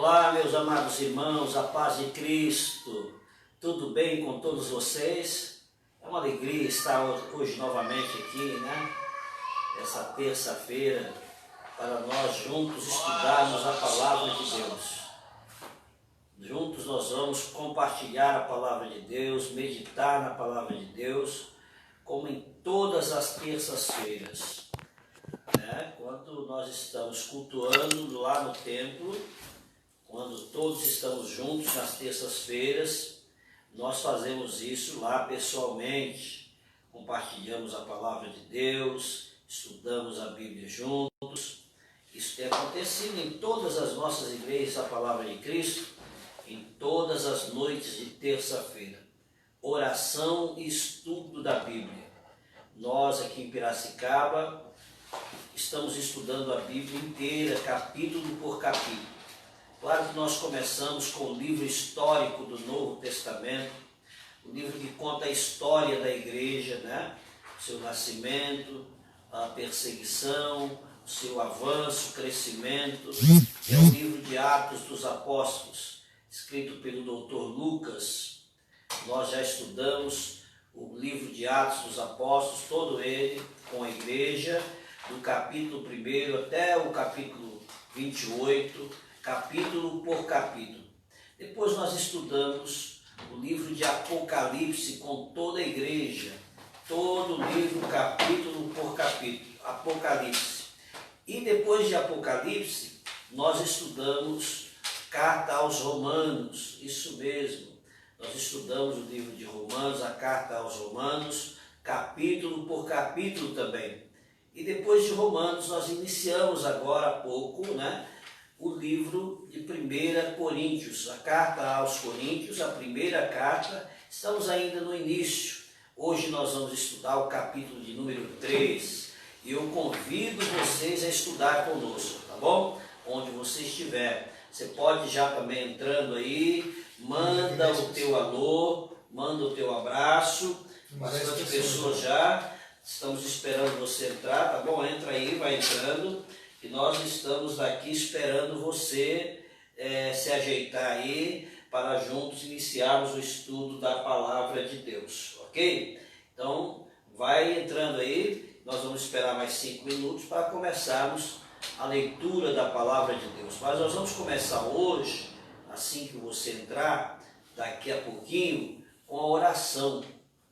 Olá, meus amados irmãos, a paz de Cristo, tudo bem com todos vocês? É uma alegria estar hoje novamente aqui, né? Essa terça-feira, para nós juntos estudarmos a palavra de Deus. Juntos nós vamos compartilhar a palavra de Deus, meditar na palavra de Deus, como em todas as terças-feiras, né? Quando nós estamos cultuando lá no templo, quando todos estamos juntos nas terças-feiras, nós fazemos isso lá pessoalmente, compartilhamos a palavra de Deus, estudamos a Bíblia juntos. Isso tem acontecido em todas as nossas igrejas, a palavra de Cristo, em todas as noites de terça-feira. Oração e estudo da Bíblia. Nós aqui em Piracicaba estamos estudando a Bíblia inteira, capítulo por capítulo. Claro que nós começamos com o livro histórico do Novo Testamento, o livro que conta a história da igreja, né? O seu nascimento, a perseguição, o seu avanço, o crescimento. É o livro de Atos dos Apóstolos, escrito pelo Dr. Lucas. Nós já estudamos o livro de Atos dos Apóstolos, todo ele com a igreja, do capítulo 1 até o capítulo 28, capítulo por capítulo. Depois nós estudamos o livro de Apocalipse com toda a igreja, todo o livro, capítulo por capítulo, Apocalipse. E depois de Apocalipse, nós estudamos Carta aos Romanos, isso mesmo. Nós estudamos o livro de Romanos, a Carta aos Romanos, capítulo por capítulo também. E depois de Romanos, nós iniciamos agora há pouco, né? O livro de 1 Coríntios, a carta aos Coríntios, a primeira carta, estamos ainda no início. Hoje nós vamos estudar o capítulo de número 3 e eu convido vocês a estudar conosco, tá bom? Onde você estiver. Você pode já também entrando aí, manda o teu alô, manda o teu abraço, bastante pessoas já, estamos esperando você entrar, tá bom? Entra aí, vai entrando. E nós estamos aqui esperando você se ajeitar aí para juntos iniciarmos o estudo da palavra de Deus, ok? Então, vai entrando aí, nós vamos esperar mais 5 minutos para começarmos a leitura da palavra de Deus. Mas nós vamos começar hoje, assim que você entrar, daqui a pouquinho, com a oração.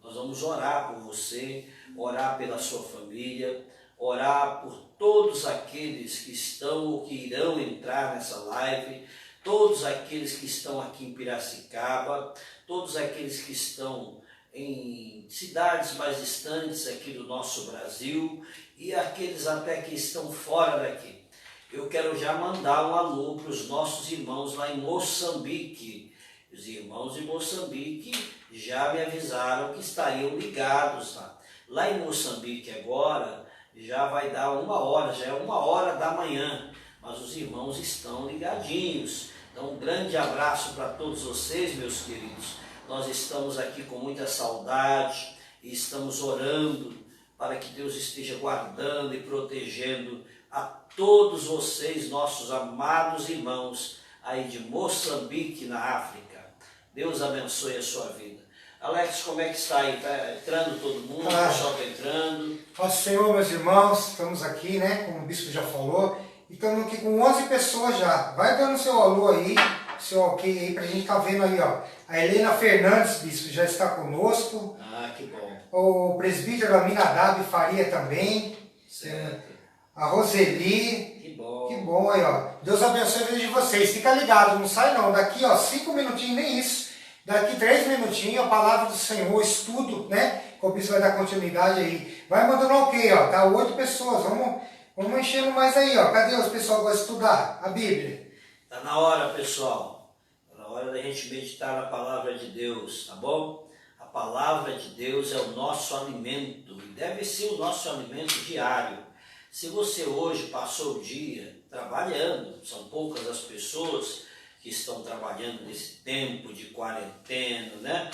Nós vamos orar por você, orar pela sua família, orar por todos aqueles que estão ou que irão entrar nessa live, todos aqueles que estão aqui em Piracicaba, todos aqueles que estão em cidades mais distantes aqui do nosso Brasil e aqueles até que estão fora daqui. Eu quero já mandar um alô para os nossos irmãos lá em Moçambique. Os irmãos de Moçambique já me avisaram que estariam ligados lá. Lá em Moçambique agora já vai dar 1h, já é 1h da manhã, mas os irmãos estão ligadinhos. Então um grande abraço para todos vocês, meus queridos. Nós estamos aqui com muita saudade e estamos orando para que Deus esteja guardando e protegendo a todos vocês, nossos amados irmãos aí de Moçambique, na África. Deus abençoe a sua vida. Alex, como é que está aí? Está entrando todo mundo? O pessoal está entrando? Nosso Senhor, meus irmãos, estamos aqui, né? Como o bispo já falou, e estamos aqui com 11 pessoas já. Vai dando seu alô aí, seu ok aí, para a gente estar vendo aí, ó. A Helena Fernandes, bispo, já está conosco. Ah, que bom. O presbítero Aminadab Faria também. Certo. A Roseli. Que bom. Que bom aí, ó. Deus abençoe a vida de vocês. Fica ligado, não sai não. Daqui, ó, 5 minutinhos, nem isso. Daqui 3 minutinhos, a palavra do Senhor, estudo, né? O bispo vai dar continuidade aí. Vai mandando ok, ó. Tá 8 pessoas. Vamos enchendo mais aí, ó. Cadê os pessoal que vai estudar a Bíblia? Tá na hora, pessoal. Tá na hora da gente meditar na palavra de Deus, tá bom? A palavra de Deus é o nosso alimento e deve ser o nosso alimento diário. Se você hoje passou o dia trabalhando, são poucas as pessoas que estão trabalhando nesse tempo de quarentena, né?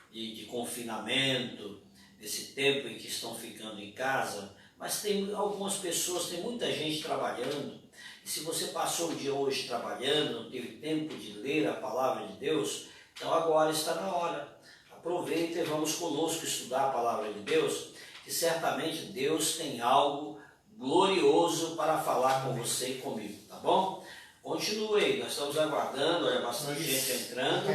De confinamento, nesse tempo em que estão ficando em casa, mas tem algumas pessoas, tem muita gente trabalhando, e se você passou o dia hoje trabalhando, não teve tempo de ler a palavra de Deus, então agora está na hora. Aproveita e vamos conosco estudar a palavra de Deus, que certamente Deus tem algo glorioso para falar com você e comigo, tá bom? Continue aí, nós estamos aguardando, olha, bastante gente entrando,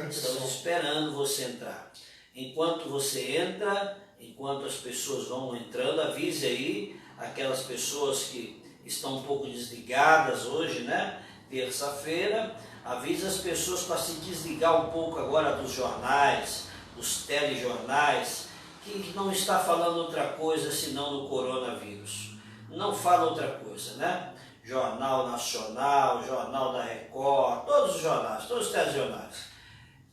estamos esperando você entrar. Enquanto você entra, enquanto as pessoas vão entrando, avise aí aquelas pessoas que estão um pouco desligadas hoje, né? Terça-feira, avise as pessoas para se desligar um pouco agora dos jornais, dos telejornais, que não está falando outra coisa senão do coronavírus. Não fala outra coisa, né? Jornal Nacional, Jornal da Record, todos os jornais, todos os telejornais,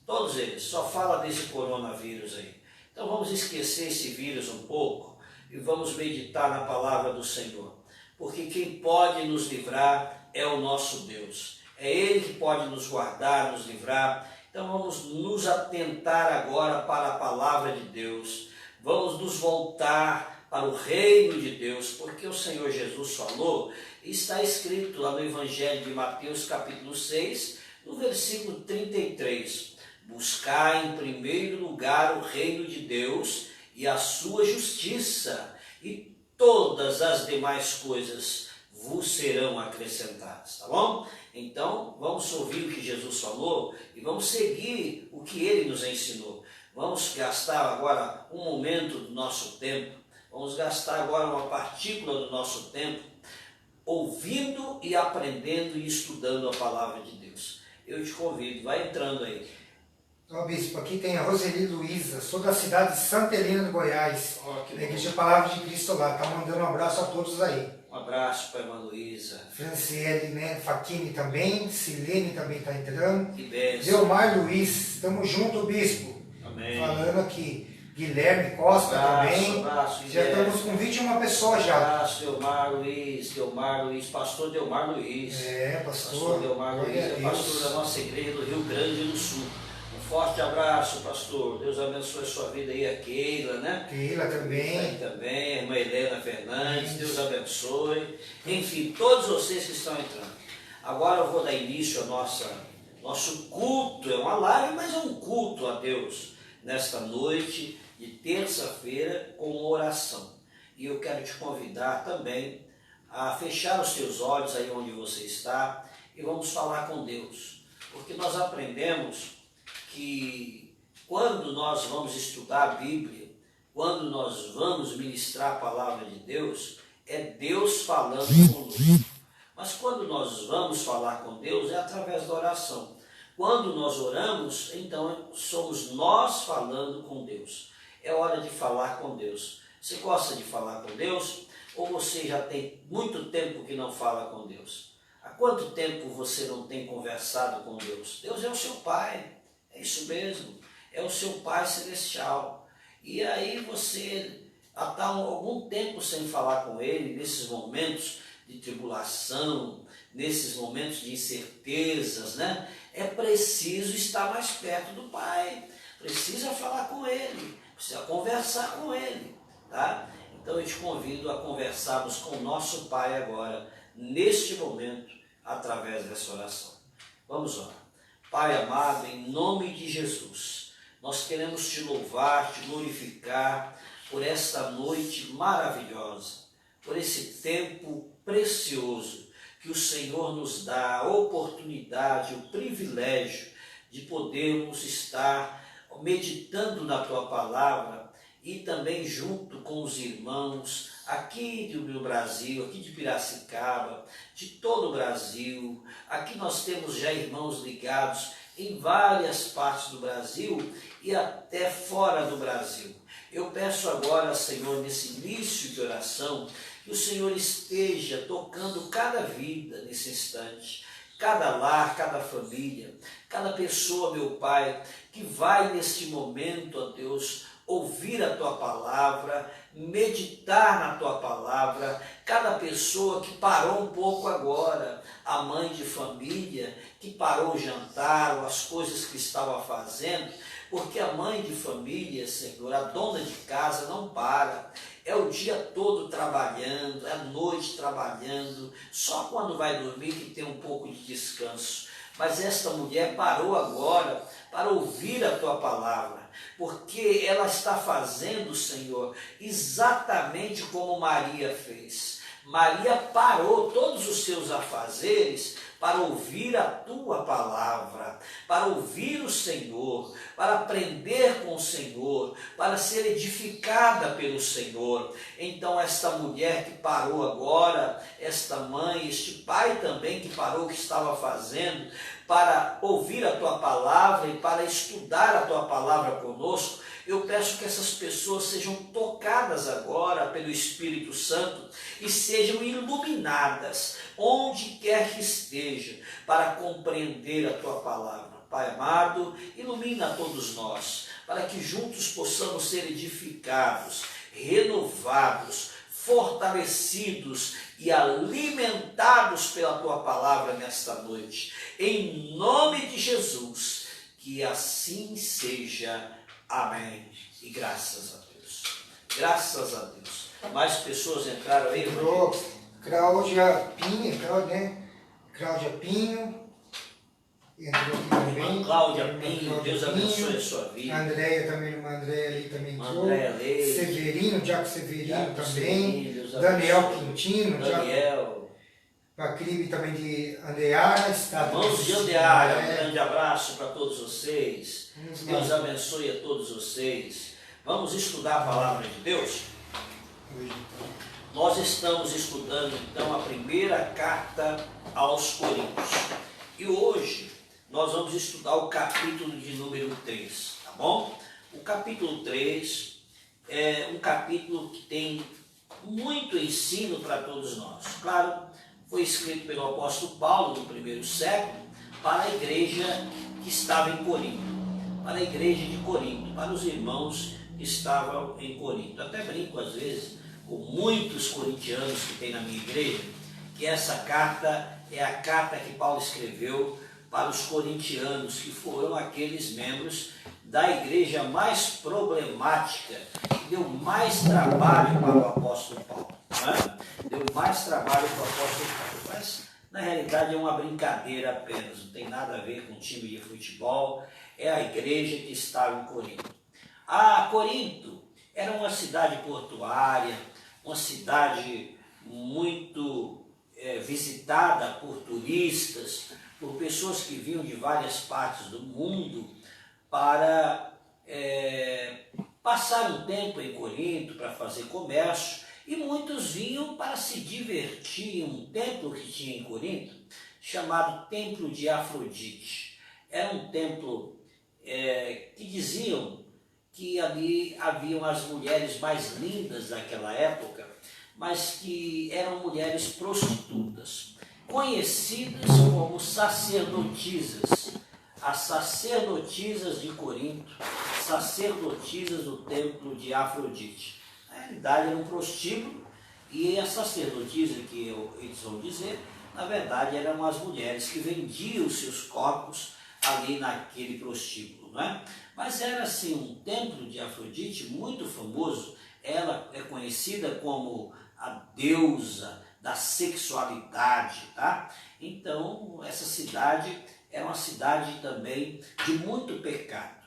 todos eles, só fala desse coronavírus aí. Então vamos esquecer esse vírus um pouco e vamos meditar na palavra do Senhor. Porque quem pode nos livrar é o nosso Deus. É Ele que pode nos guardar, nos livrar. Então vamos nos atentar agora para a palavra de Deus. Vamos nos voltar para o reino de Deus, porque o Senhor Jesus falou, está escrito lá no Evangelho de Mateus capítulo 6, no versículo 33. Buscar em primeiro lugar o reino de Deus e a sua justiça, e todas as demais coisas vos serão acrescentadas, tá bom? Então, vamos ouvir o que Jesus falou e vamos seguir o que Ele nos ensinou. Vamos gastar agora um momento do nosso tempo, vamos gastar agora uma partícula do nosso tempo, ouvindo e aprendendo e estudando a palavra de Deus. Eu te convido, vai entrando aí. Ó, bispo, aqui tem a Roseli Luiza, sou da cidade de Santa Helena do Goiás, da Igreja Palavra de Cristo lá, tá mandando um abraço a todos aí. Um abraço para a irmã Luiza. Franciele, né, Faquini também, Silene também está entrando. Que bênção. Delmar Luiz, estamos juntos, bispo. Amém. Falando aqui. Guilherme Costa também. Abraço, já estamos com 21 pessoas já. Abraço, Delmar Luiz, pastor Delmar Luiz. Pastor Delmar Luiz é pastor da nossa igreja do Rio Grande do Sul. Um forte abraço, pastor. Deus abençoe a sua vida aí, a Keila, né? Keila também. Aí também, a irmã Helena Fernandes, Deus abençoe. Enfim, todos vocês que estão entrando. Agora eu vou dar início ao nosso culto, é uma live, mas é um culto a Deus, nesta noite de terça-feira com oração. E eu quero te convidar também a fechar os teus olhos aí onde você está e vamos falar com Deus. Porque nós aprendemos que quando nós vamos estudar a Bíblia, quando nós vamos ministrar a palavra de Deus, é Deus falando conosco. Mas quando nós vamos falar com Deus, é através da oração. Quando nós oramos, então somos nós falando com Deus. É hora de falar com Deus. Você gosta de falar com Deus? Ou você já tem muito tempo que não fala com Deus? Há quanto tempo você não tem conversado com Deus? Deus é o seu Pai, é isso mesmo, é o seu Pai Celestial. E aí você está algum tempo sem falar com Ele, nesses momentos de tribulação, nesses momentos de incertezas, né? É preciso estar mais perto do Pai, precisa falar com Ele, precisa conversar com Ele, tá? Então eu te convido a conversarmos com o nosso Pai agora, neste momento, através dessa oração. Vamos orar. Pai amado, em nome de Jesus, nós queremos te louvar, te glorificar por esta noite maravilhosa, por esse tempo precioso que o Senhor nos dá, a oportunidade, o privilégio de podermos estar meditando na Tua Palavra e também junto com os irmãos aqui do Brasil, aqui de Piracicaba, de todo o Brasil. Aqui nós temos já irmãos ligados em várias partes do Brasil e até fora do Brasil. Eu peço agora, Senhor, nesse início de oração, que o Senhor esteja tocando cada vida nesse instante, cada lar, cada família, cada pessoa, meu Pai, que vai neste momento, ó Deus, ouvir a Tua Palavra, meditar na Tua Palavra, cada pessoa que parou um pouco agora, a mãe de família, que parou o jantar, ou as coisas que estava fazendo, porque a mãe de família, Senhor, a dona de casa não para, é o dia todo trabalhando, é a noite trabalhando, só quando vai dormir que tem um pouco de descanso. Mas esta mulher parou agora para ouvir a tua palavra, porque ela está fazendo, Senhor, exatamente como Maria fez. Maria parou todos os seus afazeres para ouvir a tua palavra, para ouvir o Senhor, para aprender com o Senhor, para ser edificada pelo Senhor. Então esta mulher que parou agora, esta mãe, este pai também que parou o que estava fazendo, para ouvir a tua palavra e para estudar a tua palavra conosco, eu peço que essas pessoas sejam tocadas agora pelo Espírito Santo e sejam iluminadas, onde quer que estejam, para compreender a tua palavra. Pai amado, ilumina a todos nós, para que juntos possamos ser edificados, renovados, fortalecidos e alimentados pela tua palavra nesta noite. Em nome de Jesus, que assim seja. Amém. E graças a Deus. Graças a Deus. Mais pessoas entraram aí? Entrou Cláudia Pinho, Cláudia Pinho. Entrou aqui também. Cláudia Pinho, Deus abençoe a sua vida. A Andréia também, irmã Andréia ali também entrou. Andréia Leite. Severino, Diaco Severino também. Deus Daniel abençoe. Quintino. Daniel. Pacribe também de Andeara. Irmãos de Andeara, um grande abraço para todos vocês. Vamos lá. Deus abençoe a todos vocês. Vamos estudar a palavra de Deus? Nós estamos estudando então a primeira carta aos Coríntios. E hoje nós vamos estudar o capítulo de número 3, tá bom? O capítulo 3 é um capítulo que tem muito ensino para todos nós. Claro, foi escrito pelo apóstolo Paulo no primeiro século para a igreja que estava em Corinto, para a igreja de Corinto, para os irmãos que estavam em Corinto. Até brinco às vezes com muitos corintianos que tem na minha igreja, que essa carta é a carta que Paulo escreveu para os corintianos, que foram aqueles membros da igreja mais problemática, que deu mais trabalho para o apóstolo Paulo. Deu mais trabalho para o apóstolo Paulo, mas na realidade é uma brincadeira apenas, não tem nada a ver com time de futebol, é a igreja que estava em Corinto. Corinto era uma cidade portuária, uma cidade muito visitada por turistas, por pessoas que vinham de várias partes do mundo para passar um tempo em Corinto, para fazer comércio, e muitos vinham para se divertir em um templo que tinha em Corinto, chamado Templo de Afrodite. Era um templo que diziam que ali haviam as mulheres mais lindas daquela época, mas que eram mulheres prostitutas, conhecidas como sacerdotisas, as sacerdotisas de Corinto, sacerdotisas do templo de Afrodite. Na realidade era um prostíbulo, e a sacerdotisa que eles vão dizer, na verdade eram as mulheres que vendiam os seus corpos ali naquele prostíbulo, não é? Mas era assim um templo de Afrodite muito famoso. Ela é conhecida como a deusa da sexualidade, tá? Então essa cidade era uma cidade também de muito pecado.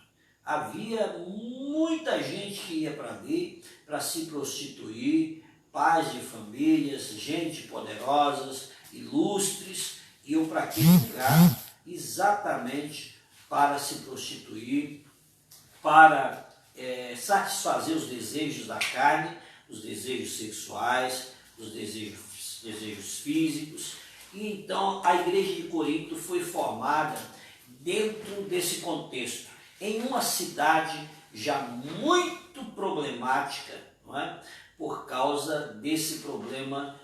Havia muita gente que ia para ali para se prostituir, pais de famílias, gente poderosas, ilustres, iam para aquele lugar exatamente para se prostituir, para satisfazer os desejos da carne, os desejos sexuais, os desejos físicos. E então a igreja de Corinto foi formada dentro desse contexto, em uma cidade já muito problemática, não é? Por causa desse problema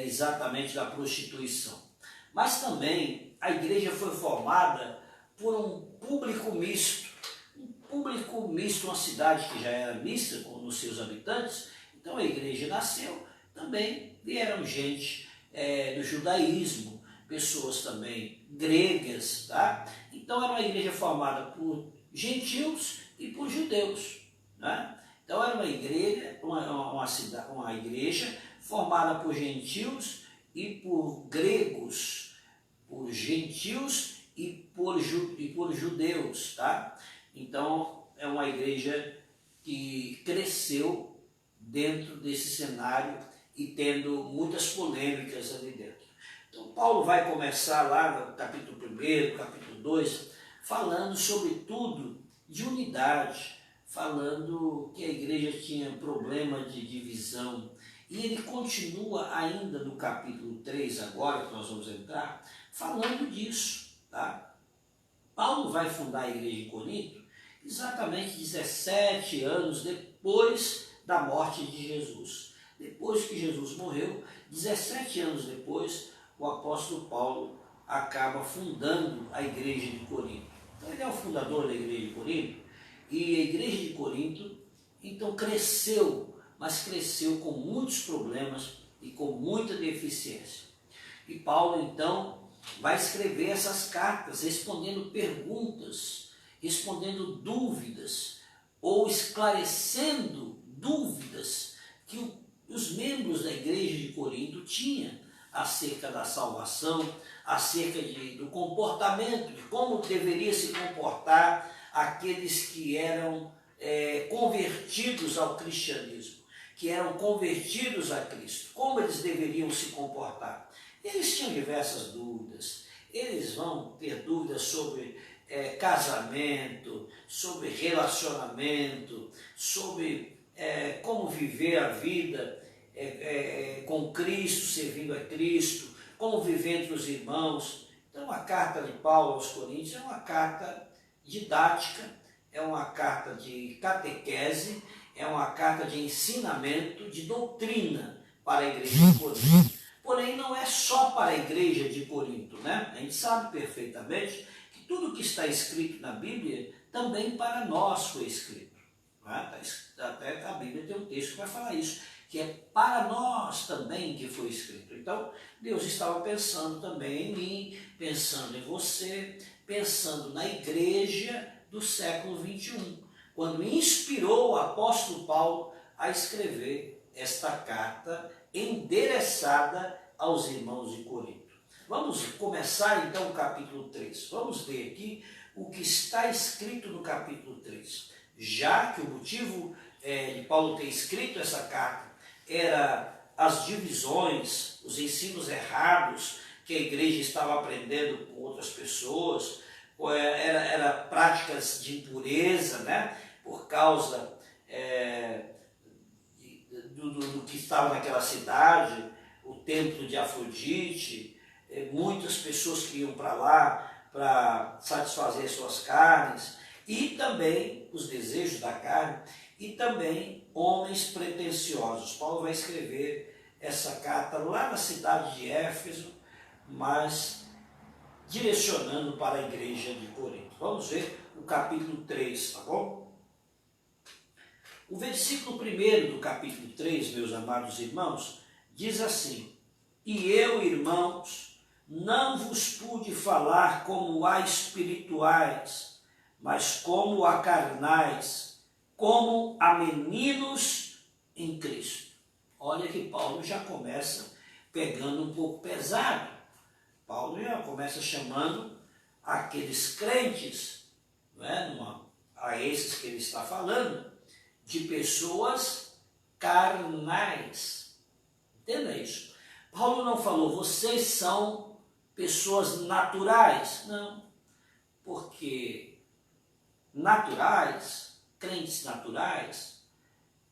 exatamente da prostituição. Mas também a igreja foi formada por um público misto, uma cidade que já era mista nos seus habitantes. Então a igreja nasceu, também vieram gente do judaísmo, pessoas também gregas, tá? Então era uma igreja formada por gentios e por judeus, né? Então era uma igreja, uma igreja formada por gentios e por gregos, por gentios e por judeus, tá? Então é uma igreja que cresceu dentro desse cenário e tendo muitas polêmicas ali dentro. Então Paulo vai começar lá no capítulo 1, capítulo 2, falando sobretudo de unidade, falando que a igreja tinha problema de divisão. E ele continua ainda no capítulo 3, agora que nós vamos entrar, falando disso, tá? Paulo vai fundar a igreja em Corinto exatamente 17 anos depois da morte de Jesus. Depois que Jesus morreu, 17 anos depois, o apóstolo Paulo acaba fundando a igreja de Corinto. Então ele é o fundador da igreja de Corinto, e a igreja de Corinto então cresceu, mas cresceu com muitos problemas e com muita deficiência. E Paulo então vai escrever essas cartas respondendo perguntas, respondendo dúvidas ou esclarecendo dúvidas que os membros da igreja de Corinto tinham acerca da salvação, acerca do comportamento, de como deveria se comportar aqueles que eram convertidos ao cristianismo, que eram convertidos a Cristo, como eles deveriam se comportar. Eles tinham diversas dúvidas, eles vão ter dúvidas sobre casamento, sobre relacionamento, sobre como viver a vida com Cristo, servindo a Cristo, como viver entre os irmãos. Então a carta de Paulo aos Coríntios é uma carta didática, é uma carta de catequese, é uma carta de ensinamento, de doutrina para a igreja de Corinto. Porém, não é só para a igreja de Corinto, né? A gente sabe perfeitamente que tudo que está escrito na Bíblia também para nós foi escrito. Né? Até a Bíblia tem um texto que vai falar isso, que é para nós também que foi escrito. Então, Deus estava pensando também em mim, pensando em você, pensando na igreja do século 21, quando inspirou o apóstolo Paulo a escrever esta carta endereçada aos irmãos de Corinto. Vamos começar então o capítulo 3. Vamos ver aqui o que está escrito no capítulo 3. Já que o motivo de Paulo ter escrito essa carta era as divisões, os ensinos errados que a igreja estava aprendendo com outras pessoas, era práticas de impureza, né? Por causa do que estava naquela cidade, o templo de Afrodite, muitas pessoas que iam para lá para satisfazer suas carnes, e também os desejos da carne, e também homens pretensiosos. Paulo vai escrever essa carta lá na cidade de Éfeso, mas direcionando para a igreja de Corinto. Vamos ver o capítulo 3, tá bom? O versículo 1 do capítulo 3, meus amados irmãos, diz assim: E eu, irmãos, não vos pude falar como a espirituais, mas como a carnais, como a meninos em Cristo. Olha que Paulo já começa pegando um pouco pesado. Paulo já começa chamando aqueles crentes, não é? A esses que ele está falando, de pessoas carnais. Entenda isso. Paulo não falou, vocês são pessoas naturais. Não. Porque naturais, crentes naturais,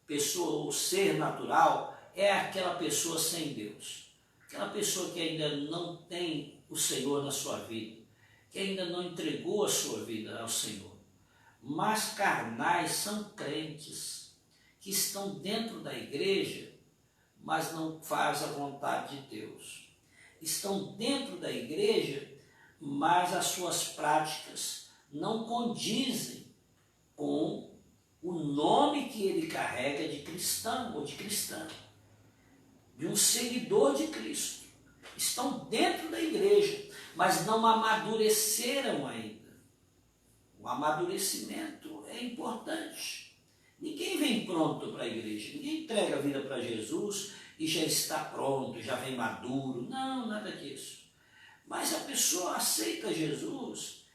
pessoa, o ser natural é aquela pessoa sem Deus. Aquela pessoa que ainda não tem o Senhor na sua vida, que ainda não entregou a sua vida ao Senhor. Mas carnais são crentes que estão dentro da igreja, mas não fazem a vontade de Deus. Estão dentro da igreja, mas as suas práticas não condizem com o nome que ele carrega de cristão ou de cristã, de um seguidor de Cristo. Estão dentro da igreja, mas não amadureceram ainda. O amadurecimento é importante. Ninguém vem pronto para a igreja, ninguém entrega a vida para Jesus e já está pronto, já vem maduro. Não, nada disso. Mas a pessoa aceita Jesus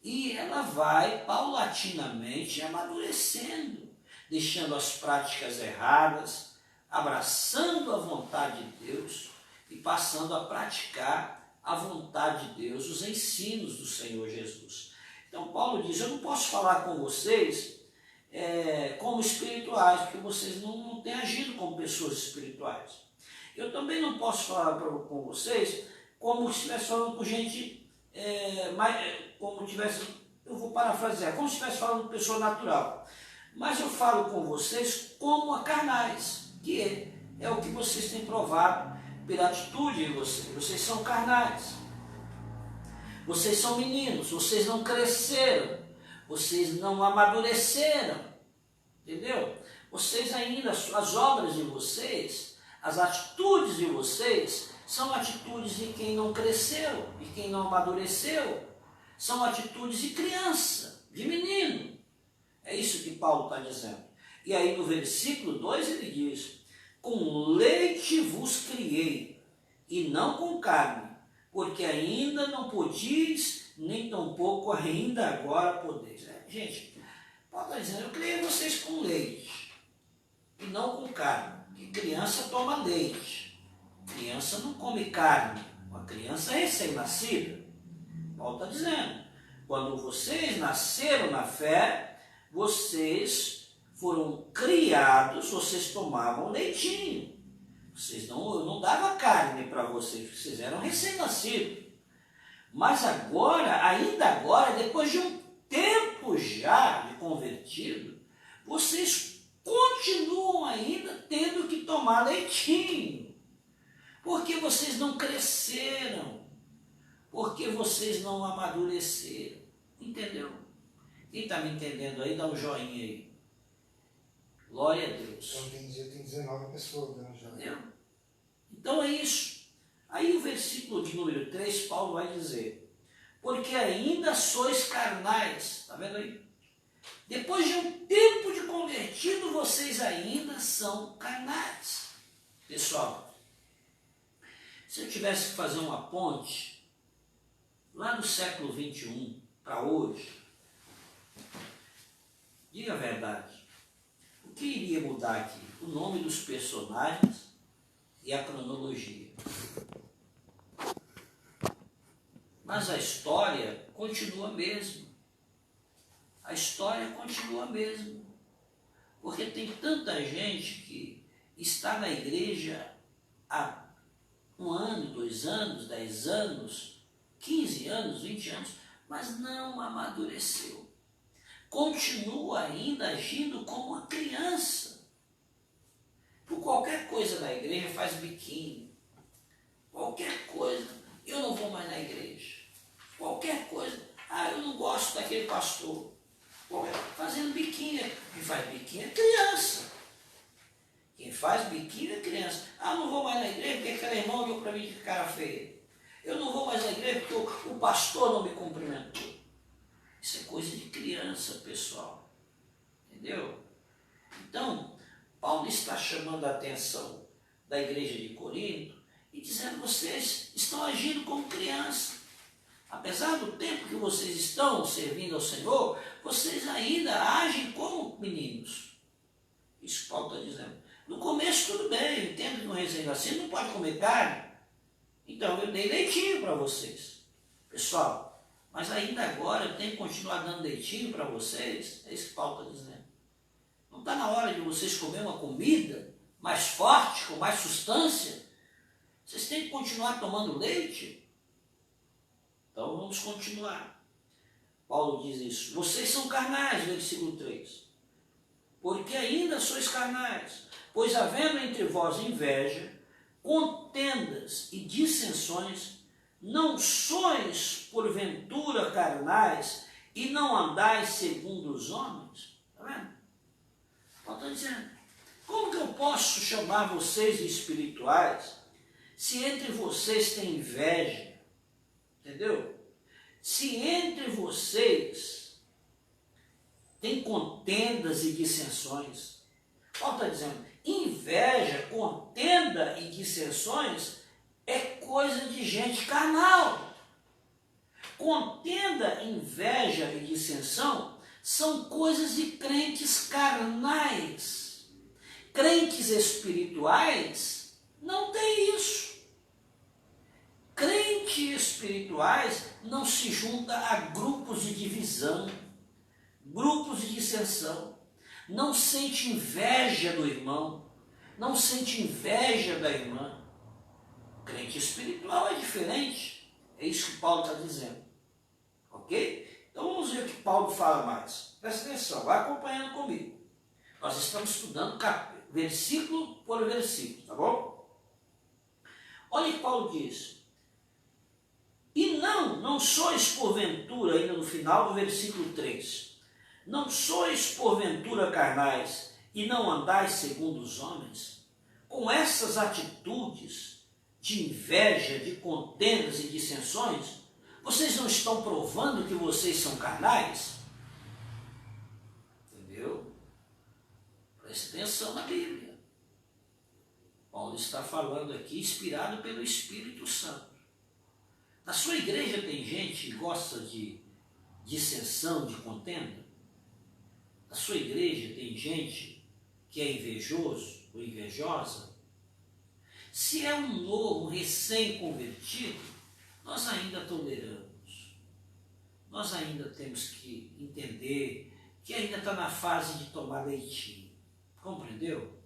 e ela vai paulatinamente amadurecendo, deixando as práticas erradas, abraçando a vontade de Deus e passando a praticar a vontade de Deus, os ensinos do Senhor Jesus. Então Paulo diz, eu não posso falar com vocês como espirituais, porque vocês não têm agido como pessoas espirituais. Eu também não posso falar com vocês como se estivesse falando com gente, como tivesse, eu vou parafrasear, como se estivesse falando com pessoa natural. Mas eu falo com vocês como a carnais, que é o que vocês têm provado pela atitude de vocês. Vocês são carnais, vocês são meninos, vocês não cresceram, vocês não amadureceram, entendeu? Vocês ainda, as obras de vocês, as atitudes de vocês, são atitudes de quem não cresceu, de quem não amadureceu, são atitudes de criança, de menino. É isso que Paulo está dizendo. E aí no versículo 2 ele diz, com leite vos criei, e não com carne, porque ainda não podis, nem tampouco ainda agora podeis. Gente, Paulo está dizendo, eu criei vocês com leite, e não com carne. Porque criança toma leite, criança não come carne, uma criança é recém-nascida. Paulo está dizendo, quando vocês nasceram na fé, vocês foram criados, vocês tomavam leitinho. Eu não dava carne para vocês, vocês eram recém-nascidos. Mas agora, ainda agora, depois de um tempo já de convertido, vocês continuam ainda tendo que tomar leitinho. Porque vocês não cresceram. Porque vocês não amadureceram. Entendeu? Quem está me entendendo aí, dá um joinha aí. Glória a Deus. Eu entendi, eu tenho 19 pessoas dando joinha. Entendeu? Então é isso. Aí o versículo de número 3, Paulo vai dizer, porque ainda sois carnais. Está vendo aí? Depois de um tempo de convertido, vocês ainda são carnais. Pessoal, se eu tivesse que fazer uma ponte, lá no século 21 para hoje, diga a verdade, o que iria mudar aqui? O nome dos personagens e a cronologia. Mas a história continua a mesma. A história continua a mesma. Porque tem tanta gente que está na igreja há 1 ano, 2 anos, 10 anos, 15 anos, 20 anos, mas não amadureceu. Continua ainda agindo como uma criança. Por qualquer coisa na igreja faz biquinho. Qualquer coisa. Eu não vou mais na igreja. Qualquer coisa. Eu não gosto daquele pastor. Fazendo biquinho. Quem faz biquinho é criança. Quem faz biquinho é criança. Não vou mais na igreja porque aquele irmão olhou para mim de cara feia. Eu não vou mais na igreja porque o pastor não me cumprimentou. Isso é coisa de criança, pessoal. Entendeu? Então, Paulo está chamando a atenção da igreja de Corinto e dizendo, vocês estão agindo como criança. Apesar do tempo que vocês estão servindo ao Senhor, vocês ainda agem como meninos. Isso que Paulo está dizendo. No começo tudo bem, eu entendo que um recém-nascido não pode comer carne. Então eu dei leitinho para vocês. Pessoal, mas ainda agora eu tenho que continuar dando leitinho para vocês. É isso que Paulo está dizendo. Não está na hora de vocês comer uma comida mais forte, com mais substância? Vocês têm que continuar tomando leite? Então vamos continuar. Paulo diz isso. Vocês são carnais, versículo 3. Porque ainda sois carnais. Pois havendo entre vós inveja, contendas e dissensões, não sois porventura carnais e não andais segundo os homens? Está vendo? Paulo está dizendo, como que eu posso chamar vocês de espirituais se entre vocês tem inveja? Entendeu? Se entre vocês tem contendas e dissensões. Paulo está dizendo, inveja, contenda e dissensões é coisa de gente carnal. Contenda, inveja e dissensão são coisas de crentes carnais. Crentes espirituais não têm isso. Crentes espirituais não se juntam a grupos de divisão, grupos de dissensão. Não sente inveja do irmão, não sente inveja da irmã. Crente espiritual é diferente. É isso que Paulo está dizendo. Ok? Então vamos ver o que Paulo fala mais. Presta atenção, vai acompanhando comigo. Nós estamos estudando versículo por versículo, tá bom? Olha o que Paulo diz. E não sois porventura, ainda no final do versículo 3, não sois porventura carnais e não andais segundo os homens? Com essas atitudes de inveja, de contendas e dissensões, vocês não estão provando que vocês são carnais? Entendeu? Preste atenção na Bíblia. Paulo está falando aqui, inspirado pelo Espírito Santo. Na sua igreja tem gente que gosta de dissensão, de contenda? Na sua igreja tem gente que é invejoso ou invejosa? Se é um novo, um recém-convertido, nós ainda toleramos. Nós ainda temos que entender que ainda está na fase de tomar leitinho. Compreendeu?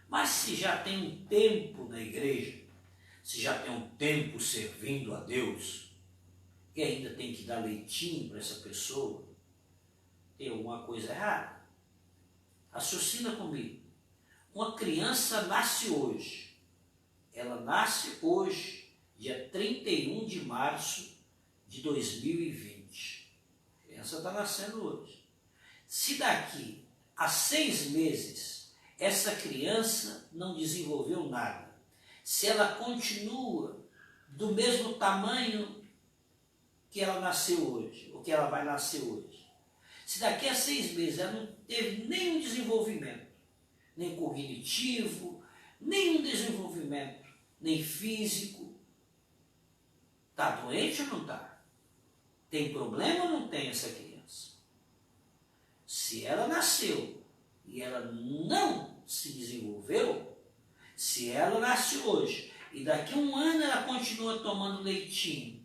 Mas se já tem um tempo na igreja, se já tem um tempo servindo a Deus, e ainda tem que dar leitinho para essa pessoa, tem alguma coisa errada. Raciocina comigo. Uma criança nasce hoje. Ela nasce hoje, dia 31 de março de 2020. A criança está nascendo hoje. Se daqui a 6 meses essa criança não desenvolveu nada, se ela continua do mesmo tamanho que ela nasceu hoje, ou que ela vai nascer hoje, se daqui a 6 meses ela não teve nenhum desenvolvimento, nem cognitivo, nenhum desenvolvimento, nem físico, está doente ou não está? Tem problema ou não tem essa criança? Se ela nasceu e ela não se desenvolveu, se ela nasce hoje e daqui a 1 ano ela continua tomando leitinho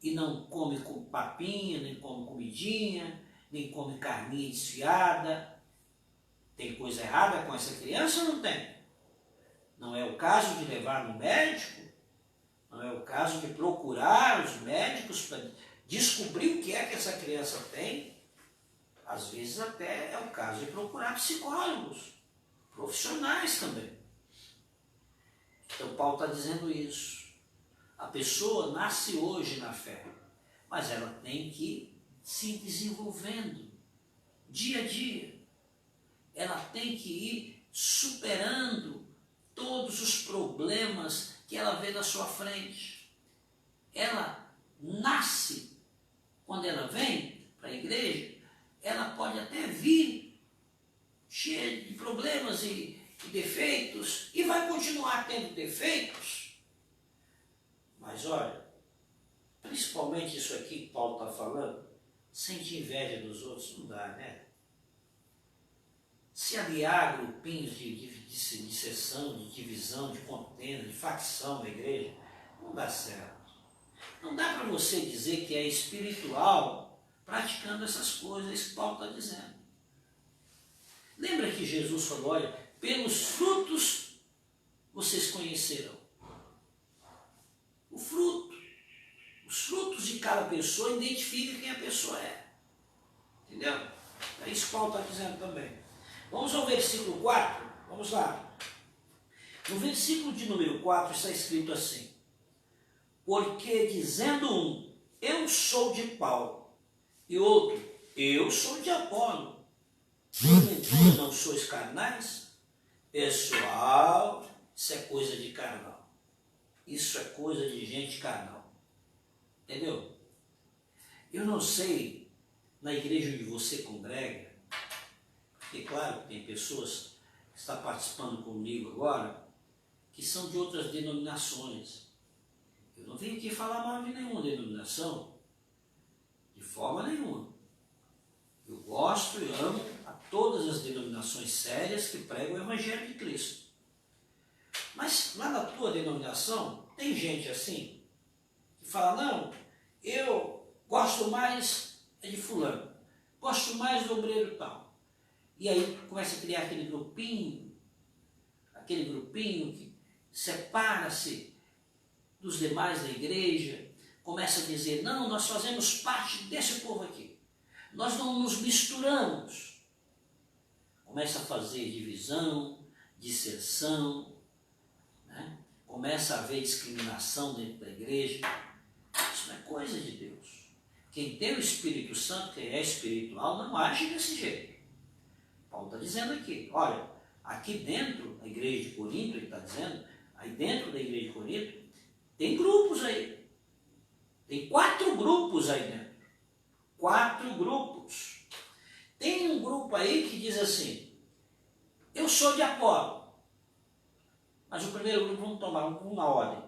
e não come papinha, nem come comidinha, nem come carninha desfiada, tem coisa errada com essa criança ou não tem? Não é o caso de levar no médico? Não é o caso de procurar os médicos para descobrir o que é que essa criança tem? Às vezes até é o caso de procurar psicólogos, profissionais também. Então Paulo está dizendo isso. A pessoa nasce hoje na fé, mas ela tem que ir se desenvolvendo dia a dia. Ela tem que ir superando todos os problemas que ela vê na sua frente. Ela nasce, quando ela vem para a igreja, ela pode até vir cheia de problemas e defeitos, e vai continuar tendo defeitos. Mas olha, principalmente isso aqui que Paulo está falando, sente inveja dos outros, não dá, né? Se aliar grupinhos de dissensão, de divisão, de contenda, de facção na igreja, não dá certo. Não dá para você dizer que é espiritual praticando essas coisas que Paulo está dizendo. Lembra que Jesus falou, olha, pelos frutos vocês conhecerão. O fruto. Os frutos de cada pessoa identificam quem a pessoa é. Entendeu? É isso que Paulo está dizendo também. Vamos ao versículo 4? Vamos lá. No versículo de número 4 está escrito assim: porque dizendo um, eu sou de Paulo, e outro, eu sou de Apolo, porventura não sois carnais? Pessoal, isso é coisa de carnal. Isso é coisa de gente carnal. Entendeu? Eu não sei na igreja onde você congrega, porque claro que tem pessoas que estão participando comigo agora, que são de outras denominações. Eu não vim aqui falar mal de nenhuma denominação, de forma nenhuma. Eu gosto e amo a todas as denominações sérias que pregam o Evangelho de Cristo. Mas lá na tua denominação, tem gente assim, que fala, não, eu gosto mais de fulano, gosto mais do obreiro tal. E aí começa a criar aquele grupinho que separa-se dos demais da igreja, começa a dizer, não, nós fazemos parte desse povo aqui, nós não nos misturamos. Começa a fazer divisão, disseção, né? Começa a haver discriminação dentro da igreja. Isso não é coisa de Deus. Quem tem o Espírito Santo, quem é espiritual, não age desse jeito. Paulo está dizendo aqui, olha, aqui dentro da igreja de Corinto, ele está dizendo, aí dentro da igreja de Corinto, tem grupos aí. Tem 4 grupos aí dentro. 4 grupos. Tem um grupo aí que diz assim, eu sou de Apolo. Mas o primeiro grupo, vamos tomar um na ordem.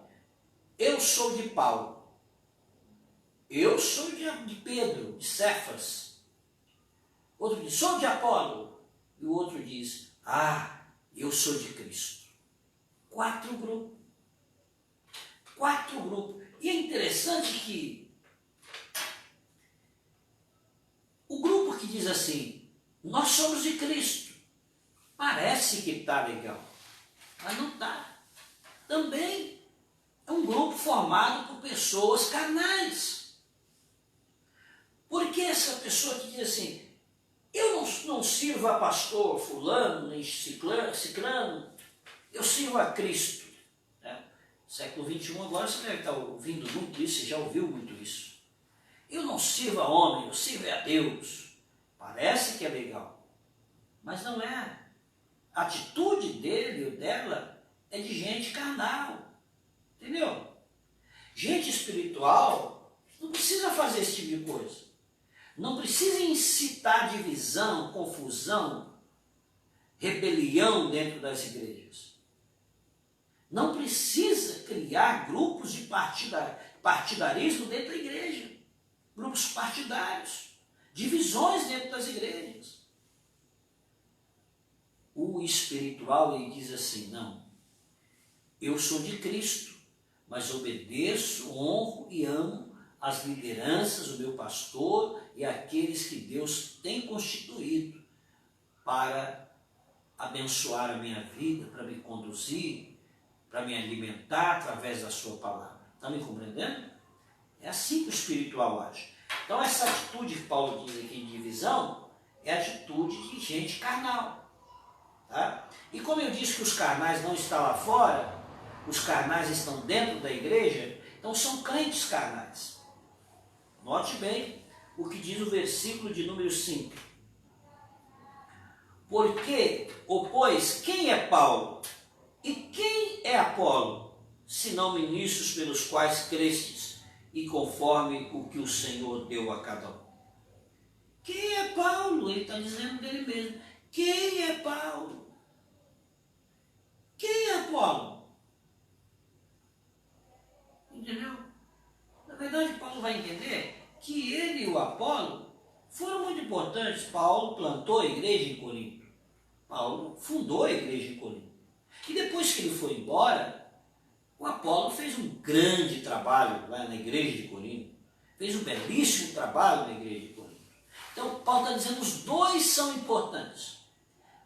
Eu sou de Paulo. Eu sou de Pedro, de Cefas. Outro diz, sou de Apolo. E o outro diz, eu sou de Cristo. 4 grupos. 4 grupos. E é interessante que o grupo que diz assim, nós somos de Cristo, parece que está legal, mas não está. Também é um grupo formado por pessoas carnais. Porque essa pessoa que diz assim, eu não sirvo a pastor fulano, nem ciclano, eu sirvo a Cristo. Século XXI agora você deve estar ouvindo muito isso, você já ouviu muito isso. Eu não sirvo a homem, eu sirvo a Deus. Parece que é legal, mas não é. A atitude dele ou dela é de gente carnal, entendeu? Gente espiritual não precisa fazer esse tipo de coisa. Não precisa incitar divisão, confusão, rebelião dentro das igrejas. Não precisa criar grupos de partidarismo dentro da igreja. Grupos partidários. Divisões dentro das igrejas. O espiritual, ele diz assim, não, eu sou de Cristo, mas obedeço, honro e amo as lideranças, o meu pastor e aqueles que Deus tem constituído para abençoar a minha vida, para me conduzir, para me alimentar através da sua palavra. Está me compreendendo? É assim que o espiritual age. Então essa atitude que Paulo diz aqui de divisão é a atitude de gente carnal. Tá? E como eu disse que os carnais não estão lá fora, os carnais estão dentro da igreja, então são crentes carnais. Note bem o que diz o versículo de número 5. Porque, ou pois, quem é Paulo? E quem é Apolo? Senão ministros pelos quais crestes, e conforme o que o Senhor deu a cada um. Quem é Paulo? Ele está dizendo dele mesmo. Quem é Paulo? Quem é Apolo? Entendeu? Na verdade, Paulo vai entender que ele e o Apolo foram muito importantes. Paulo plantou a igreja em Corinto. Paulo fundou a igreja em Corinto. E depois que ele foi embora, o Apolo fez um grande trabalho lá na igreja de Corinto. Fez um belíssimo trabalho na igreja de Corinto. Então, Paulo está dizendo que os dois são importantes.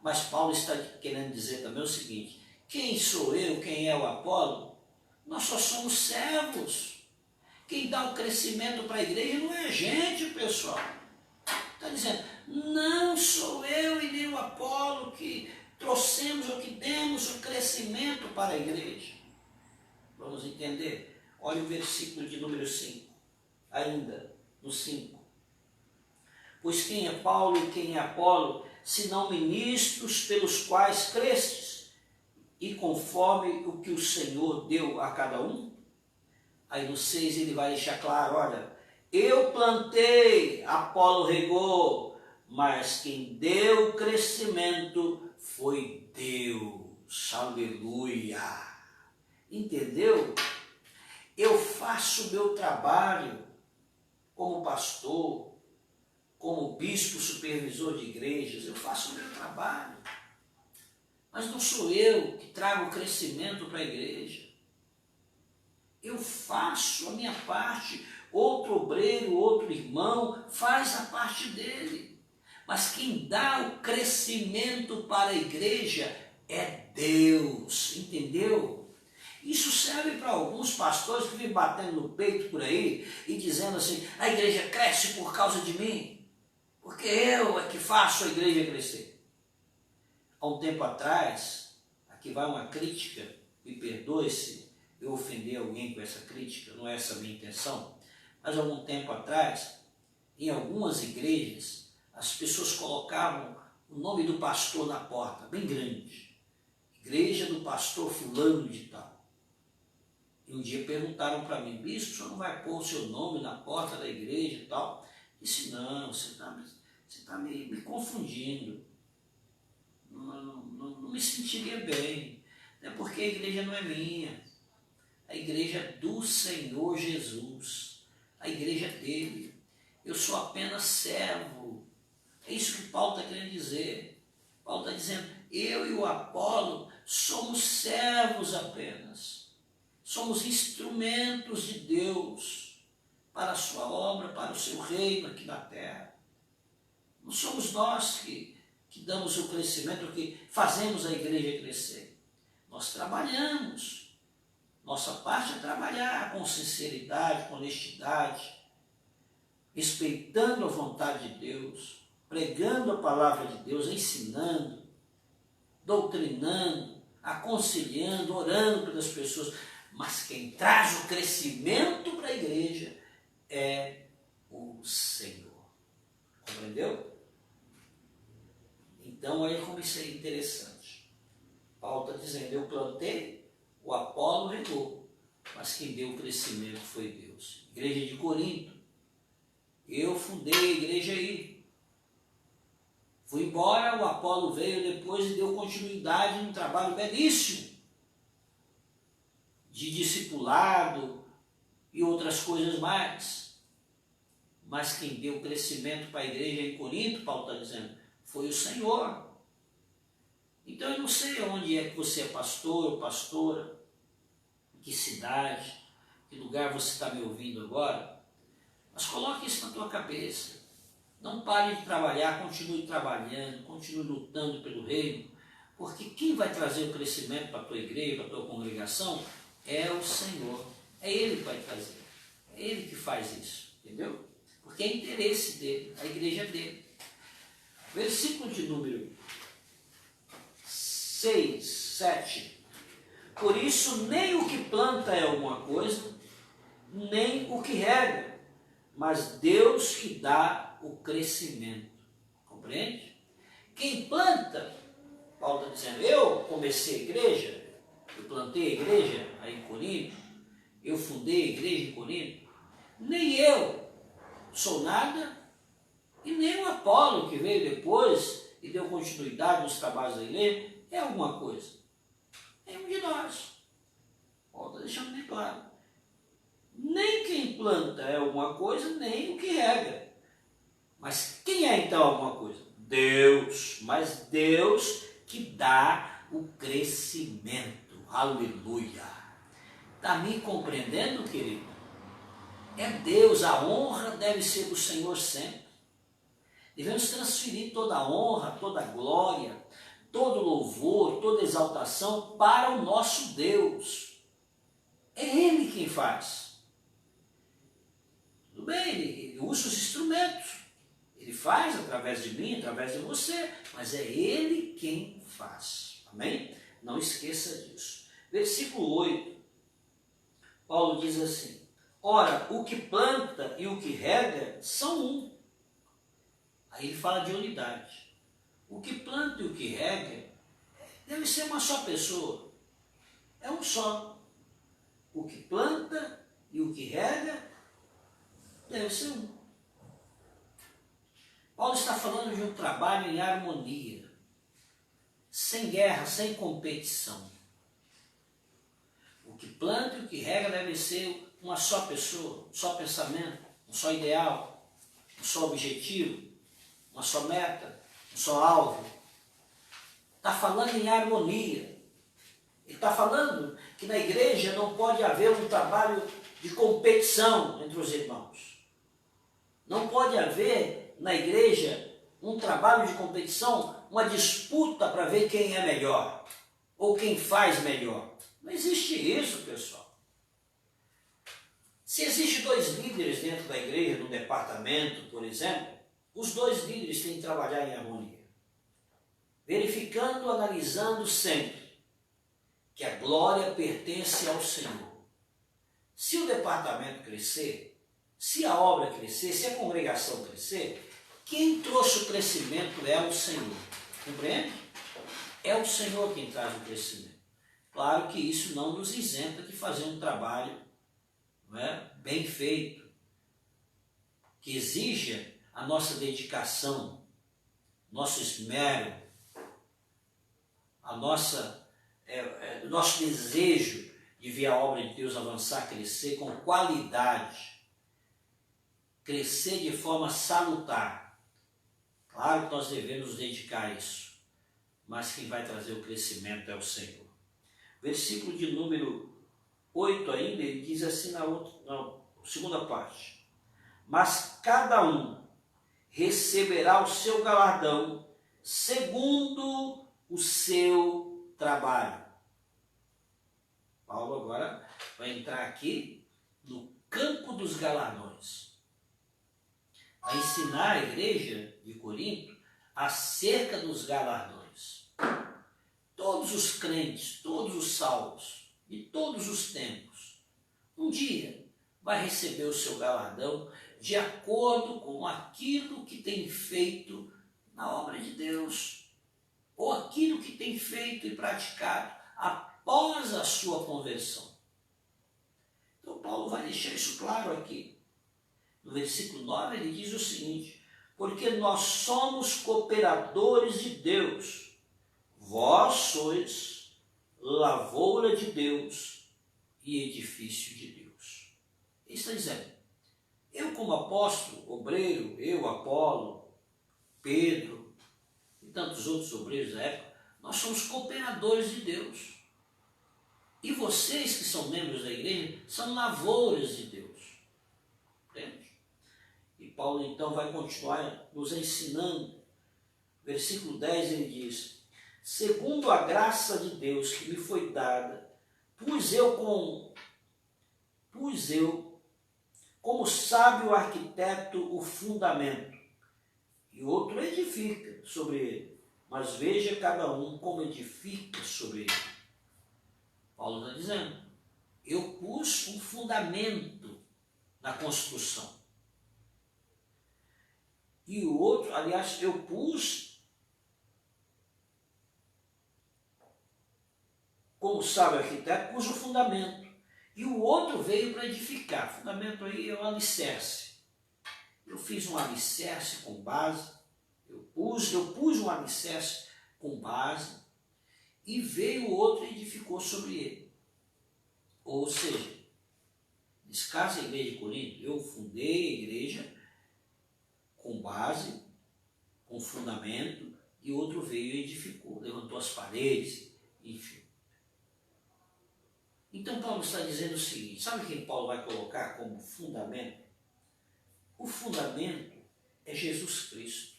Mas Paulo está querendo dizer também o seguinte, quem sou eu, quem é o Apolo? Nós só somos servos. Quem dá o crescimento para a igreja não é a gente, pessoal. Está dizendo, não sou eu e nem o Apolo que trouxemos ou que demos o crescimento para a igreja. Vamos entender? Olha o versículo de número 5. Ainda, no 5. Pois quem é Paulo e quem é Apolo, senão ministros pelos quais crestes, e conforme o que o Senhor deu a cada um? Aí no 6 ele vai deixar claro, olha, Eu plantei, Apolo regou, mas quem deu o crescimento foi Deus. Aleluia. Entendeu? Eu faço o meu trabalho como pastor, como bispo supervisor de igrejas, eu faço o meu trabalho. Mas não sou eu que trago o crescimento para a igreja. Eu faço a minha parte, outro obreiro, outro irmão faz a parte dele. Mas quem dá o crescimento para a igreja é Deus, entendeu? Isso serve para alguns pastores que vivem batendo no peito por aí e dizendo assim, a igreja cresce por causa de mim, porque eu é que faço a igreja crescer. Há um tempo atrás, aqui vai uma crítica, me perdoe se eu ofender alguém com essa crítica, não é essa a minha intenção, mas há algum tempo atrás, em algumas igrejas, as pessoas colocavam o nome do pastor na porta, bem grande, igreja do pastor fulano de tal. E um dia perguntaram para mim, bispo, o senhor não vai pôr o seu nome na porta da igreja e tal? Eu disse, não, você está me confundindo. Não me sentiria bem, né? Porque a igreja não é minha, a igreja é do Senhor Jesus, a igreja é dele, eu sou apenas servo, é isso que Paulo está querendo dizer. Paulo está dizendo, eu e o Apolo somos servos apenas, somos instrumentos de Deus para a sua obra, para o seu reino aqui na terra. Não somos nós que damos o crescimento, que fazemos a igreja crescer. Nós trabalhamos. Nossa parte é trabalhar com sinceridade, com honestidade, respeitando a vontade de Deus, pregando a palavra de Deus, ensinando, doutrinando, aconselhando, orando pelas pessoas. Mas quem traz o crescimento para a igreja é o Senhor. Compreendeu? Então, olha como isso é interessante. Paulo está dizendo, eu plantei, o Apolo regou, mas quem deu o crescimento foi Deus. Igreja de Corinto, eu fundei a igreja aí. Fui embora, o Apolo veio depois e deu continuidade num trabalho belíssimo de discipulado e outras coisas mais. Mas quem deu o crescimento para a igreja em Corinto, Paulo está dizendo, foi o Senhor. Então eu não sei onde é que você é pastor ou pastora, em que cidade, que lugar você está me ouvindo agora, mas coloque isso na tua cabeça. Não pare de trabalhar, continue trabalhando, continue lutando pelo reino, porque quem vai trazer o crescimento para a tua igreja, para a tua congregação, é o Senhor. É Ele que vai trazer. É Ele que faz isso, entendeu? Porque é interesse dele, a igreja é dele. Versículo de número 6, 7. Por isso, nem o que planta é alguma coisa, nem o que rega, mas Deus que dá o crescimento. Compreende? Quem planta, Paulo está dizendo, eu comecei a igreja, eu plantei a igreja aí em Corinto, eu fundei a igreja em Corinto, nem eu sou nada, e nem o Apolo, que veio depois e deu continuidade nos trabalhos da igreja, é alguma coisa. Nenhum de nós. Paulo está deixando bem claro. Nem quem planta é alguma coisa, nem o que rega. Mas quem é então alguma coisa? Deus. Mas Deus que dá o crescimento. Aleluia. Está me compreendendo, querido? É Deus, a honra deve ser do Senhor sempre. Devemos transferir toda a honra, toda a glória, todo louvor, toda exaltação para o nosso Deus. É Ele quem faz. Tudo bem, ele usa os instrumentos. Ele faz através de mim, através de você, mas é Ele quem faz. Amém? Não esqueça disso. Versículo 8, Paulo diz assim, ora, o que planta e o que rega são um. Aí ele fala de unidade. O que planta e o que rega deve ser uma só pessoa. É um só. O que planta e o que rega deve ser um. Paulo está falando de um trabalho em harmonia, sem guerra, sem competição. O que planta e o que rega deve ser uma só pessoa, um só pensamento, um só ideal, um só objetivo, uma só meta, um só alvo. Está falando em harmonia. Ele está falando que na igreja não pode haver um trabalho de competição entre os irmãos. Não pode haver na igreja um trabalho de competição, uma disputa para ver quem é melhor ou quem faz melhor. Não existe isso, pessoal. Se existem 2 líderes dentro da igreja, no departamento, por exemplo, os 2 líderes têm que trabalhar em harmonia, verificando, analisando sempre que a glória pertence ao Senhor. Se o departamento crescer, se a obra crescer, se a congregação crescer, quem trouxe o crescimento é o Senhor. Compreende? É o Senhor quem traz o crescimento. Claro que isso não nos isenta de fazer um trabalho, não é, bem feito, que exija a nossa dedicação, nosso esmero, a nosso desejo de ver a obra de Deus avançar, crescer com qualidade, crescer de forma salutar. Claro que nós devemos nos dedicar a isso, mas quem vai trazer o crescimento é o Senhor. Versículo de número 8 ainda, ele diz assim na segunda parte: mas cada um receberá o seu galardão segundo o seu trabalho. Paulo agora vai entrar aqui no campo dos galardões, a ensinar a igreja de Corinto acerca dos galardões. Todos os crentes, todos os salvos, de todos os tempos, um dia vai receber o seu galardão de acordo com aquilo que tem feito na obra de Deus, ou aquilo que tem feito e praticado após a sua conversão. Então Paulo vai deixar isso claro aqui. No versículo 9 ele diz o seguinte: porque nós somos cooperadores de Deus, vós sois lavoura de Deus e edifício de Deus. Ele está dizendo, eu como apóstolo, obreiro, eu, Apolo, Pedro e tantos outros obreiros da época, nós somos cooperadores de Deus. E vocês que são membros da igreja são lavouras de Deus. Entende? E Paulo então vai continuar nos ensinando. Versículo 10 ele diz: segundo a graça de Deus que me foi dada, pus eu como sábio arquiteto o fundamento, e outro edifica sobre ele. Mas veja cada um como edifica sobre ele. Paulo está dizendo, eu pus um fundamento na construção. E o outro, aliás, eu pus, como sábio arquiteto, pus o fundamento. E o outro veio para edificar. Fundamento aí é o alicerce. Eu fiz um alicerce com base, eu pus um alicerce com base, e veio o outro e edificou sobre ele. Ou seja, nesse caso a igreja de Corinto, eu fundei a igreja com base, com fundamento, e outro veio e edificou, levantou as paredes, enfim. Então Paulo está dizendo o seguinte, sabe quem Paulo vai colocar como fundamento? O fundamento é Jesus Cristo.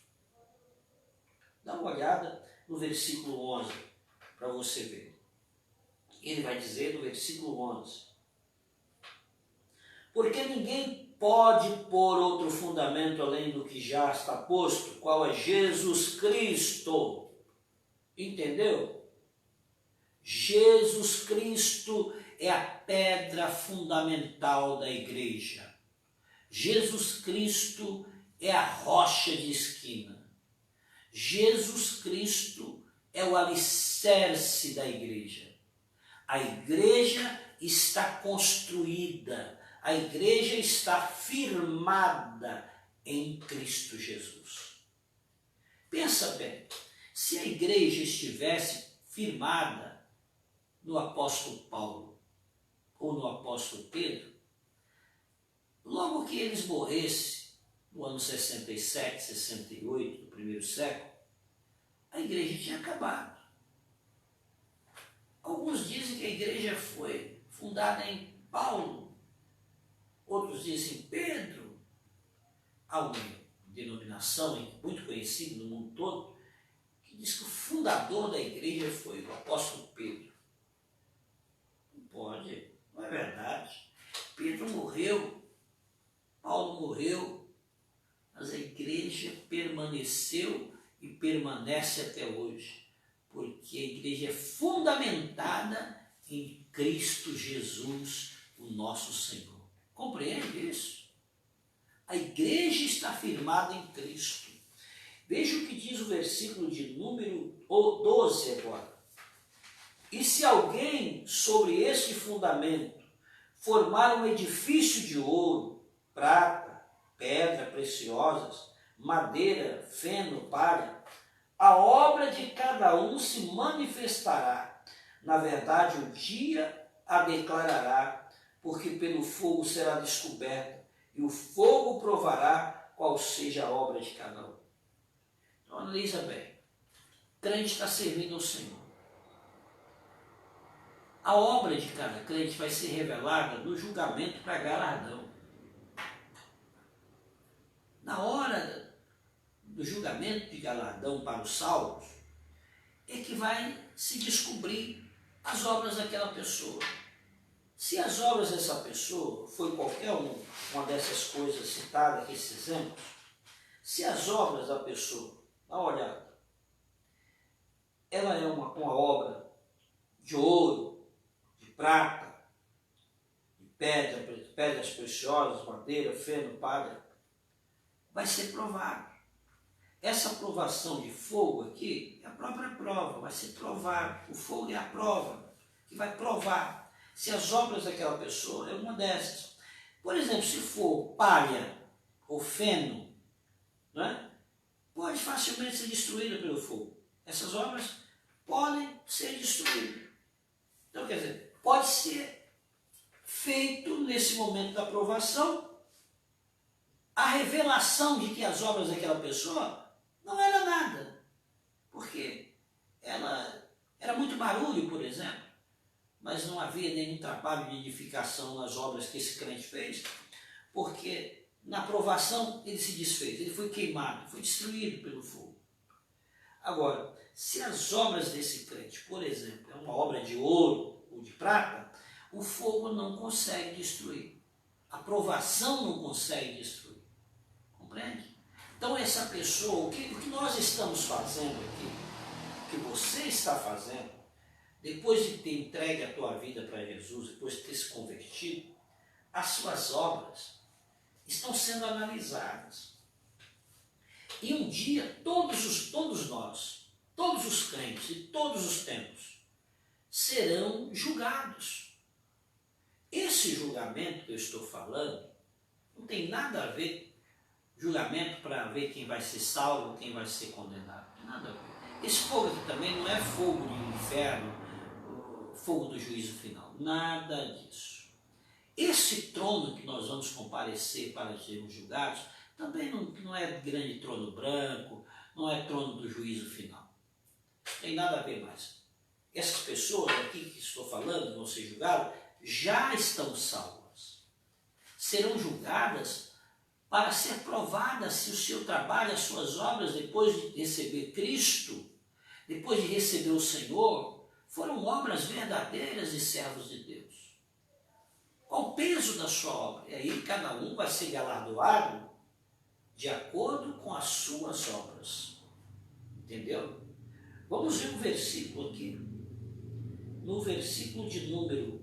Dá uma olhada no versículo 11, para você ver. Ele vai dizer no versículo 11, porque ninguém pode pôr outro fundamento além do que já está posto, qual é Jesus Cristo. Entendeu? Jesus Cristo é a pedra fundamental da igreja. Jesus Cristo é a rocha de esquina. Jesus Cristo é o alicerce da igreja. A igreja está construída A igreja está firmada em Cristo Jesus. Pensa bem, se a igreja estivesse firmada no apóstolo Paulo ou no apóstolo Pedro, logo que eles morressem, no ano 67, 68, do primeiro século, a igreja tinha acabado. Alguns dizem que a igreja foi fundada em Paulo, outros dizem em Pedro. Há uma denominação muito conhecida no mundo todo que diz que o fundador da igreja foi o apóstolo Pedro. Não pode, não é verdade. Pedro morreu, Paulo morreu, mas a igreja permaneceu e permanece até hoje, porque a igreja é fundamentada em Cristo Jesus, o nosso Senhor. Compreende isso? A igreja está firmada em Cristo. Veja o que diz o versículo de número 12 agora. E se alguém sobre este fundamento formar um edifício de ouro, prata, pedra preciosas, madeira, feno, palha, a obra de cada um se manifestará. Na verdade, o dia a declarará, porque pelo fogo será descoberta, e o fogo provará qual seja a obra de cada um. Então, analisa bem. O crente está servindo ao Senhor. A obra de cada crente vai ser revelada no julgamento para galardão. Na hora do julgamento de galardão para os salvos, é que vai se descobrir as obras daquela pessoa. Se as obras dessa pessoa foi qualquer uma dessas coisas citadas aqui, esses exemplos, se as obras da pessoa, dá uma olhada, ela é uma obra de ouro, de prata, de pedras preciosas, madeira, feno, palha, vai ser provado. Essa provação de fogo aqui é a própria prova, vai ser provado. O fogo é a prova, que vai provar se as obras daquela pessoa é uma dessas. Por exemplo, se for palha ou feno, né, pode facilmente ser destruída pelo fogo. Essas obras podem ser destruídas. Então, quer dizer, pode ser feito nesse momento da provação a revelação de que as obras daquela pessoa não era nada, porque ela era muito barulho, por exemplo, mas não havia nenhum trabalho de edificação nas obras que esse crente fez, porque na provação ele se desfez, ele foi queimado, foi destruído pelo fogo. Agora, se as obras desse crente, por exemplo, é uma obra de ouro ou de prata, o fogo não consegue destruir, a provação não consegue destruir. Compreende? Então essa pessoa, o que nós estamos fazendo aqui, o que você está fazendo, depois de ter entregue a tua vida para Jesus, depois de ter se convertido, as suas obras estão sendo analisadas. E um dia todos nós, todos os crentes e todos os tempos, serão julgados. Esse julgamento que eu estou falando não tem nada a ver julgamento para ver quem vai ser salvo, quem vai ser condenado. Não tem nada a ver. Esse fogo aqui também não é fogo do inferno, fogo do juízo final. Nada disso. Esse trono que nós vamos comparecer para sermos julgados, também não é grande trono branco, não é trono do juízo final. Não tem nada a ver mais. Essas pessoas aqui que estou falando, vão ser julgadas, já estão salvas. Serão julgadas para ser provada se o seu trabalho, as suas obras, depois de receber Cristo, depois de receber o Senhor, foram obras verdadeiras de servos de Deus. Qual o peso da sua obra? E aí cada um vai ser galardoado de acordo com as suas obras. Entendeu? Vamos ver um versículo aqui. No versículo de número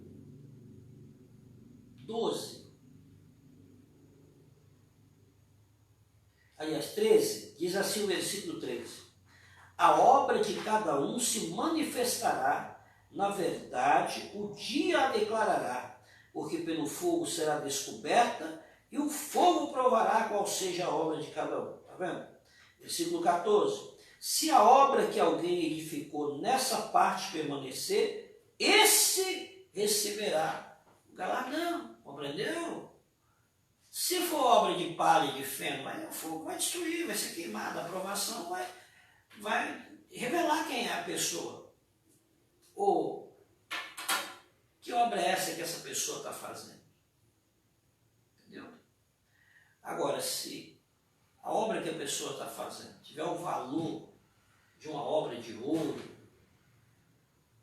12. Aliás, 13, diz assim o versículo 13: a obra de cada um se manifestará, na verdade, o dia a declarará, porque pelo fogo será descoberta, e o fogo provará qual seja a obra de cada um. Está vendo? Versículo 14. Se a obra que alguém edificou nessa parte permanecer, esse receberá o galardão. Compreendeu? Se for obra de palha e de feno, o fogo vai destruir, vai ser queimado, a aprovação vai revelar quem é a pessoa. Ou que obra é essa que essa pessoa está fazendo? Entendeu? Agora, se a obra que a pessoa está fazendo tiver o valor de uma obra de ouro,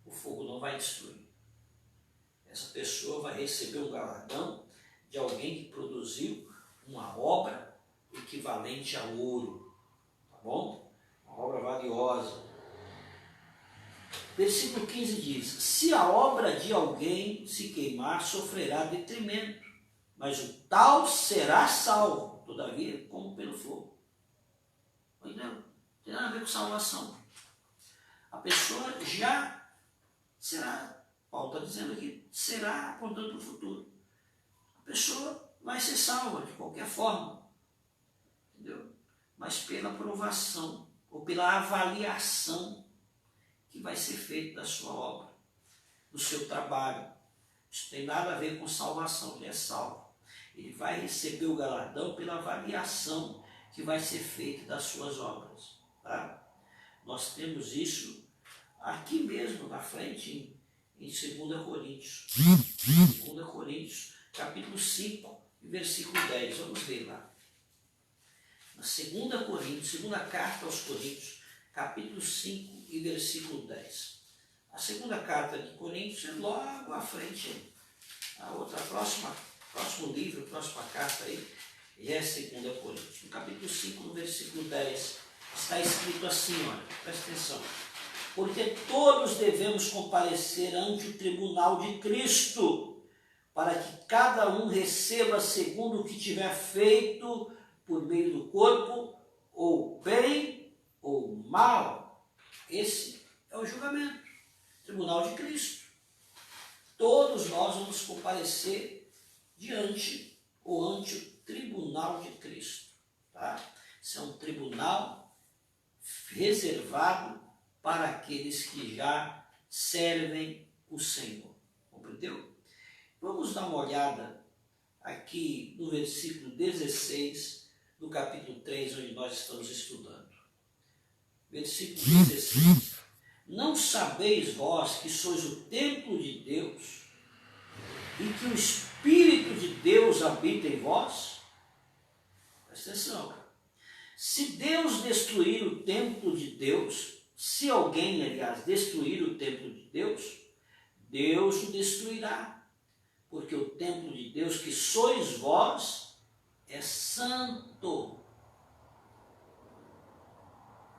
o fogo não vai destruir. Essa pessoa vai receber um galardão de alguém que produziu uma obra equivalente a ouro. Tá bom? Uma obra valiosa. Versículo 15 diz: se a obra de alguém se queimar, sofrerá detrimento, mas o tal será salvo, todavia, como pelo fogo. Entendeu? Não tem nada a ver com salvação. A pessoa já será, Paulo está dizendo aqui, será apontando para o futuro. A pessoa vai ser salva de qualquer forma. Entendeu? Mas pela aprovação, ou pela avaliação que vai ser feita da sua obra, do seu trabalho. Isso tem nada a ver com salvação, ele é salvo. Ele vai receber o galardão pela avaliação que vai ser feita das suas obras. Tá? Nós temos isso aqui mesmo, na frente, em 2 Coríntios. 2 Coríntios, capítulo 5, versículo 10. Vamos ver lá. Na 2 Coríntios, segunda carta aos Coríntios, capítulo 5 e versículo 10. A segunda carta de Coríntios é logo à frente. A outra, próximo livro, a próxima carta aí, é 2 Coríntios. No capítulo 5, no versículo 10, está escrito assim, olha, presta atenção. Porque todos devemos comparecer ante o tribunal de Cristo, para que cada um receba segundo o que tiver feito por meio do corpo, ou bem ou mal. Esse é o julgamento, tribunal de Cristo. Todos nós vamos comparecer ante o tribunal de Cristo. Tá? Isso é um tribunal reservado para aqueles que já servem o Senhor. Compreendeu? Vamos dar uma olhada aqui no versículo 16 do capítulo 3, onde nós estamos estudando. Versículo 16. Não sabeis vós que sois o templo de Deus e que o Espírito de Deus habita em vós? Presta atenção. Se Deus destruir o templo de Deus, se alguém, aliás, destruir o templo de Deus, Deus o destruirá, porque o templo de Deus que sois vós é santo.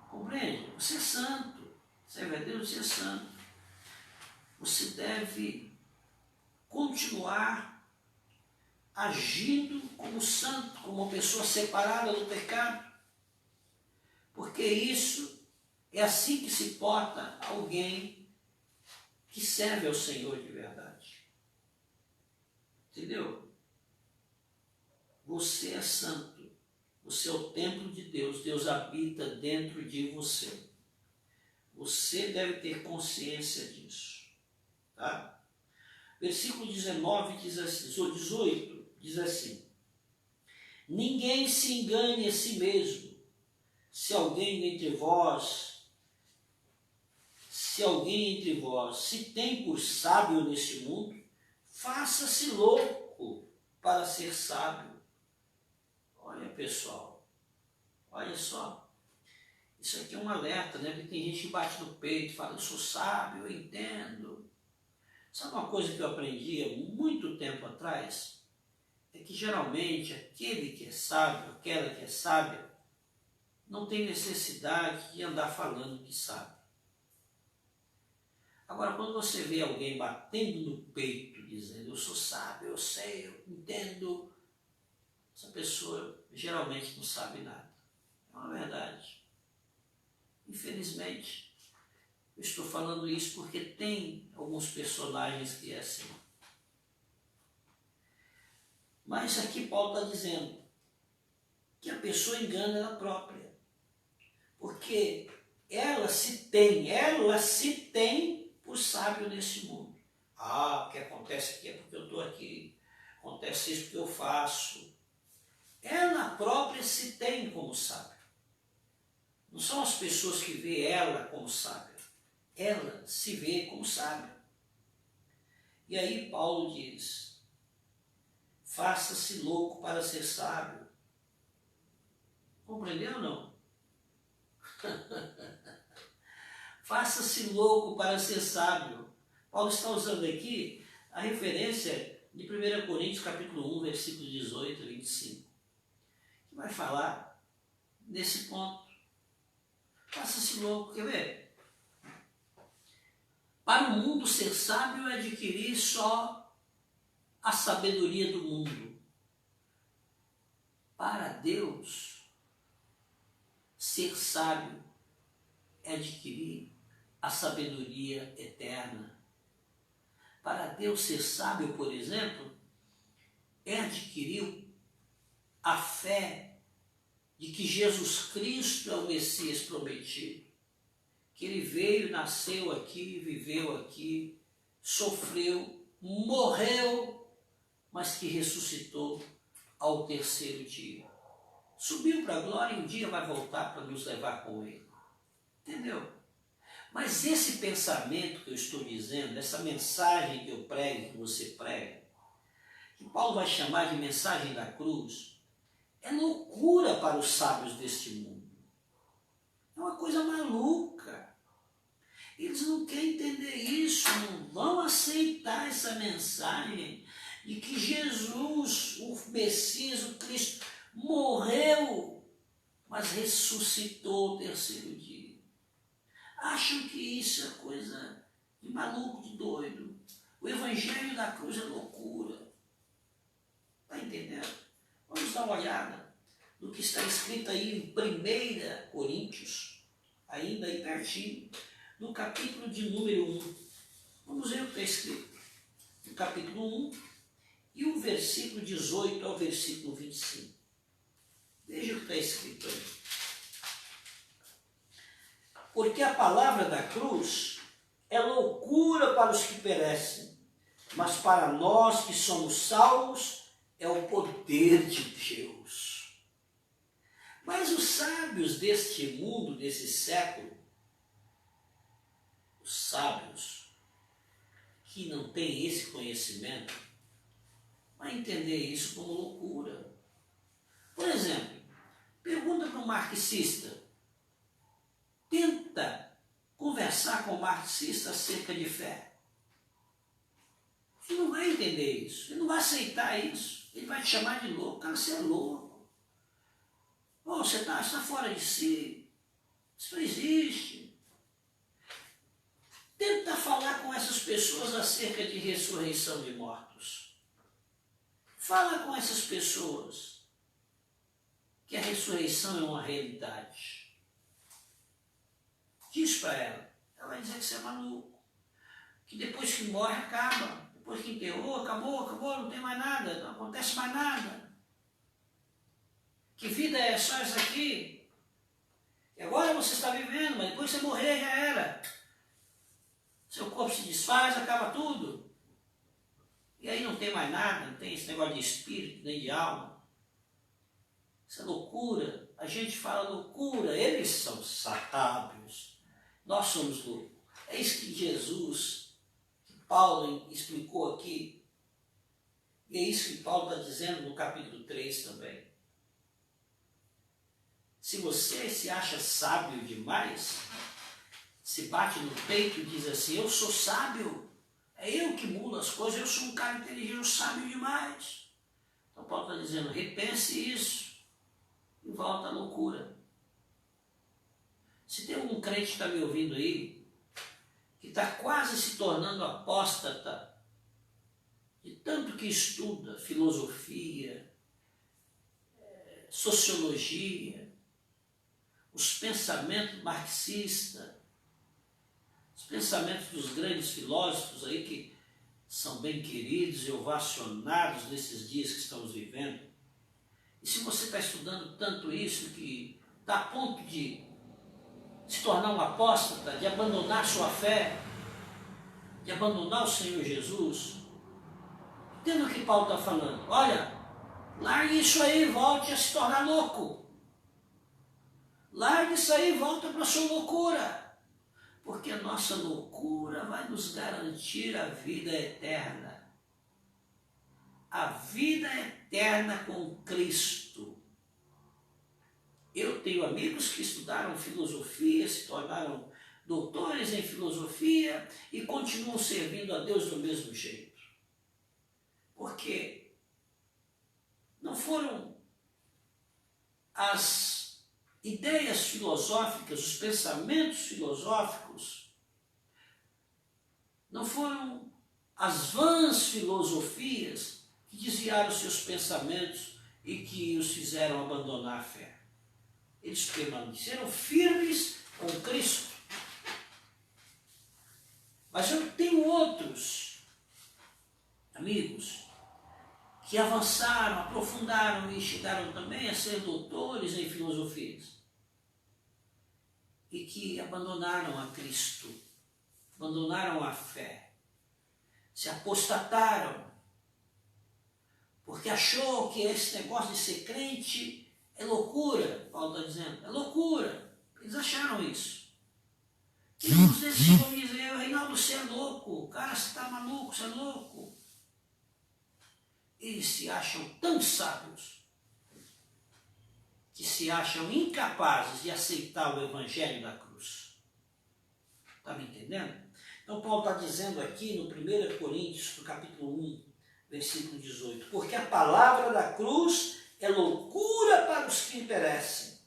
Compreende? Você é santo. Serve a Deus, você é santo. Você deve continuar agindo como santo, como uma pessoa separada do pecado. Porque isso é assim que se porta alguém que serve ao Senhor de verdade. Entendeu? Você é santo. Você é o templo de Deus. Deus habita dentro de você. Você deve ter consciência disso. Tá? Versículo 19 diz assim, 18 diz assim: ninguém se engane a si mesmo. Se alguém entre vós se tem por sábio neste mundo, faça-se louco para ser sábio. Olha, pessoal, olha só. Isso aqui é um alerta, né? Porque tem gente que bate no peito e fala, eu sou sábio, eu entendo. Sabe uma coisa que eu aprendi há muito tempo atrás? É que geralmente aquele que é sábio, aquela que é sábia, não tem necessidade de andar falando que sabe. Agora, quando você vê alguém batendo no peito, dizendo, eu sou sábio, eu sei, eu entendo, essa pessoa geralmente não sabe nada. É uma verdade. Infelizmente, eu estou falando isso porque tem alguns personagens que é assim. Mas aqui Paulo está dizendo que a pessoa engana ela própria. Porque ela se tem por sábio nesse mundo. O que acontece aqui é porque eu estou aqui, acontece isso porque eu faço. Ela própria se tem como sábio. Não são as pessoas que vê ela como sábia. Ela se vê como sábia. E aí Paulo diz, faça-se louco para ser sábio. Compreendeu ou não? Faça-se louco para ser sábio. Paulo está usando aqui a referência de 1 Coríntios capítulo 1, versículos 18 e 25. Que vai falar nesse ponto. Faça-se louco, quer ver? Para o mundo ser sábio é adquirir só a sabedoria do mundo. Para Deus, ser sábio é adquirir a sabedoria eterna. Para Deus ser sábio, por exemplo, é adquirir a fé de que Jesus Cristo é o Messias prometido. Que ele veio, nasceu aqui, viveu aqui, sofreu, morreu, mas que ressuscitou ao terceiro dia. Subiu para a glória e um dia vai voltar para nos levar com ele. Entendeu? Mas esse pensamento que eu estou dizendo, essa mensagem que eu prego, que você prega, que Paulo vai chamar de mensagem da cruz, é loucura para os sábios deste mundo. É uma coisa maluca. Eles não querem entender isso, não vão aceitar essa mensagem de que Jesus, o Messias, o Cristo, morreu, mas ressuscitou o terceiro dia. Acham que isso é coisa de maluco, de doido. O evangelho da cruz é loucura. Está entendendo? Vamos dar uma olhada no que está escrito aí em 1 Coríntios, ainda aí pertinho, no capítulo de número 1. Vamos ver o que está escrito. No capítulo 1 e o versículo 18 ao versículo 25. Veja o que está escrito aí. Porque a palavra da cruz é loucura para os que perecem, mas para nós que somos salvos é o poder de Deus. Mas os sábios deste mundo, desse século, os sábios que não têm esse conhecimento, vão entender isso como loucura. Por exemplo, pergunta para um marxista, tenta conversar com o marxista acerca de fé. Ele não vai entender isso, ele não vai aceitar isso, ele vai te chamar de louco. Cara, você é louco. Você está fora de si, isso não existe. Tenta falar com essas pessoas acerca de ressurreição de mortos. Fala com essas pessoas que a ressurreição é uma realidade. Diz para ela, ela vai dizer que você é maluco, que depois que morre acaba, depois que enterrou, acabou, não tem mais nada, não acontece mais nada. Que vida é só essa aqui? E agora você está vivendo, mas depois que você morrer já era. Seu corpo se desfaz, acaba tudo. E aí não tem mais nada, não tem esse negócio de espírito, nem de alma. Isso é loucura. A gente fala loucura, eles são sábios. Nós somos loucos. É isso que Jesus, que Paulo explicou aqui. E é isso que Paulo está dizendo no capítulo 3 também. Se você se acha sábio demais, se bate no peito e diz assim, eu sou sábio, é eu que mudo as coisas, eu sou um cara inteligente, eu sábio demais. Então Paulo está dizendo, repense isso e volta à loucura. Se tem um crente que está me ouvindo aí, que está quase se tornando apóstata, de tanto que estuda filosofia, sociologia, os pensamentos marxistas, os pensamentos dos grandes filósofos aí são bem queridos e ovacionados nesses dias que estamos vivendo. E se você está estudando tanto isso que está a ponto de se tornar um apóstata, de abandonar sua fé, de abandonar o Senhor Jesus, entenda o que Paulo está falando. Olha, largue isso aí e volte a se tornar louco. Largue isso aí e volta para a sua loucura. Porque a nossa loucura vai nos garantir a vida eterna. A vida eterna com Cristo. Eu tenho amigos que estudaram filosofia, se tornaram doutores em filosofia e continuam servindo a Deus do mesmo jeito. Porque não foram as ideias filosóficas, os pensamentos filosóficos, não foram as vãs filosofias que desviaram seus pensamentos e que os fizeram abandonar a fé. Eles permaneceram firmes com Cristo. Mas eu tenho outros amigos que avançaram, aprofundaram e chegaram também a ser doutores em filosofias e que abandonaram a Cristo, abandonaram a fé, se apostataram, porque achou que esse negócio de ser crente é loucura. Paulo está dizendo, é loucura. Eles acharam isso. E uns deles chegam e dizem, Reinaldo, você é louco, cara, você está maluco, você é louco. Eles se acham tão sábios que se acham incapazes de aceitar o evangelho da cruz. Está me entendendo? Então Paulo está dizendo aqui no 1 Coríntios, no capítulo 1, versículo 18, porque a palavra da cruz é loucura para os que perecem,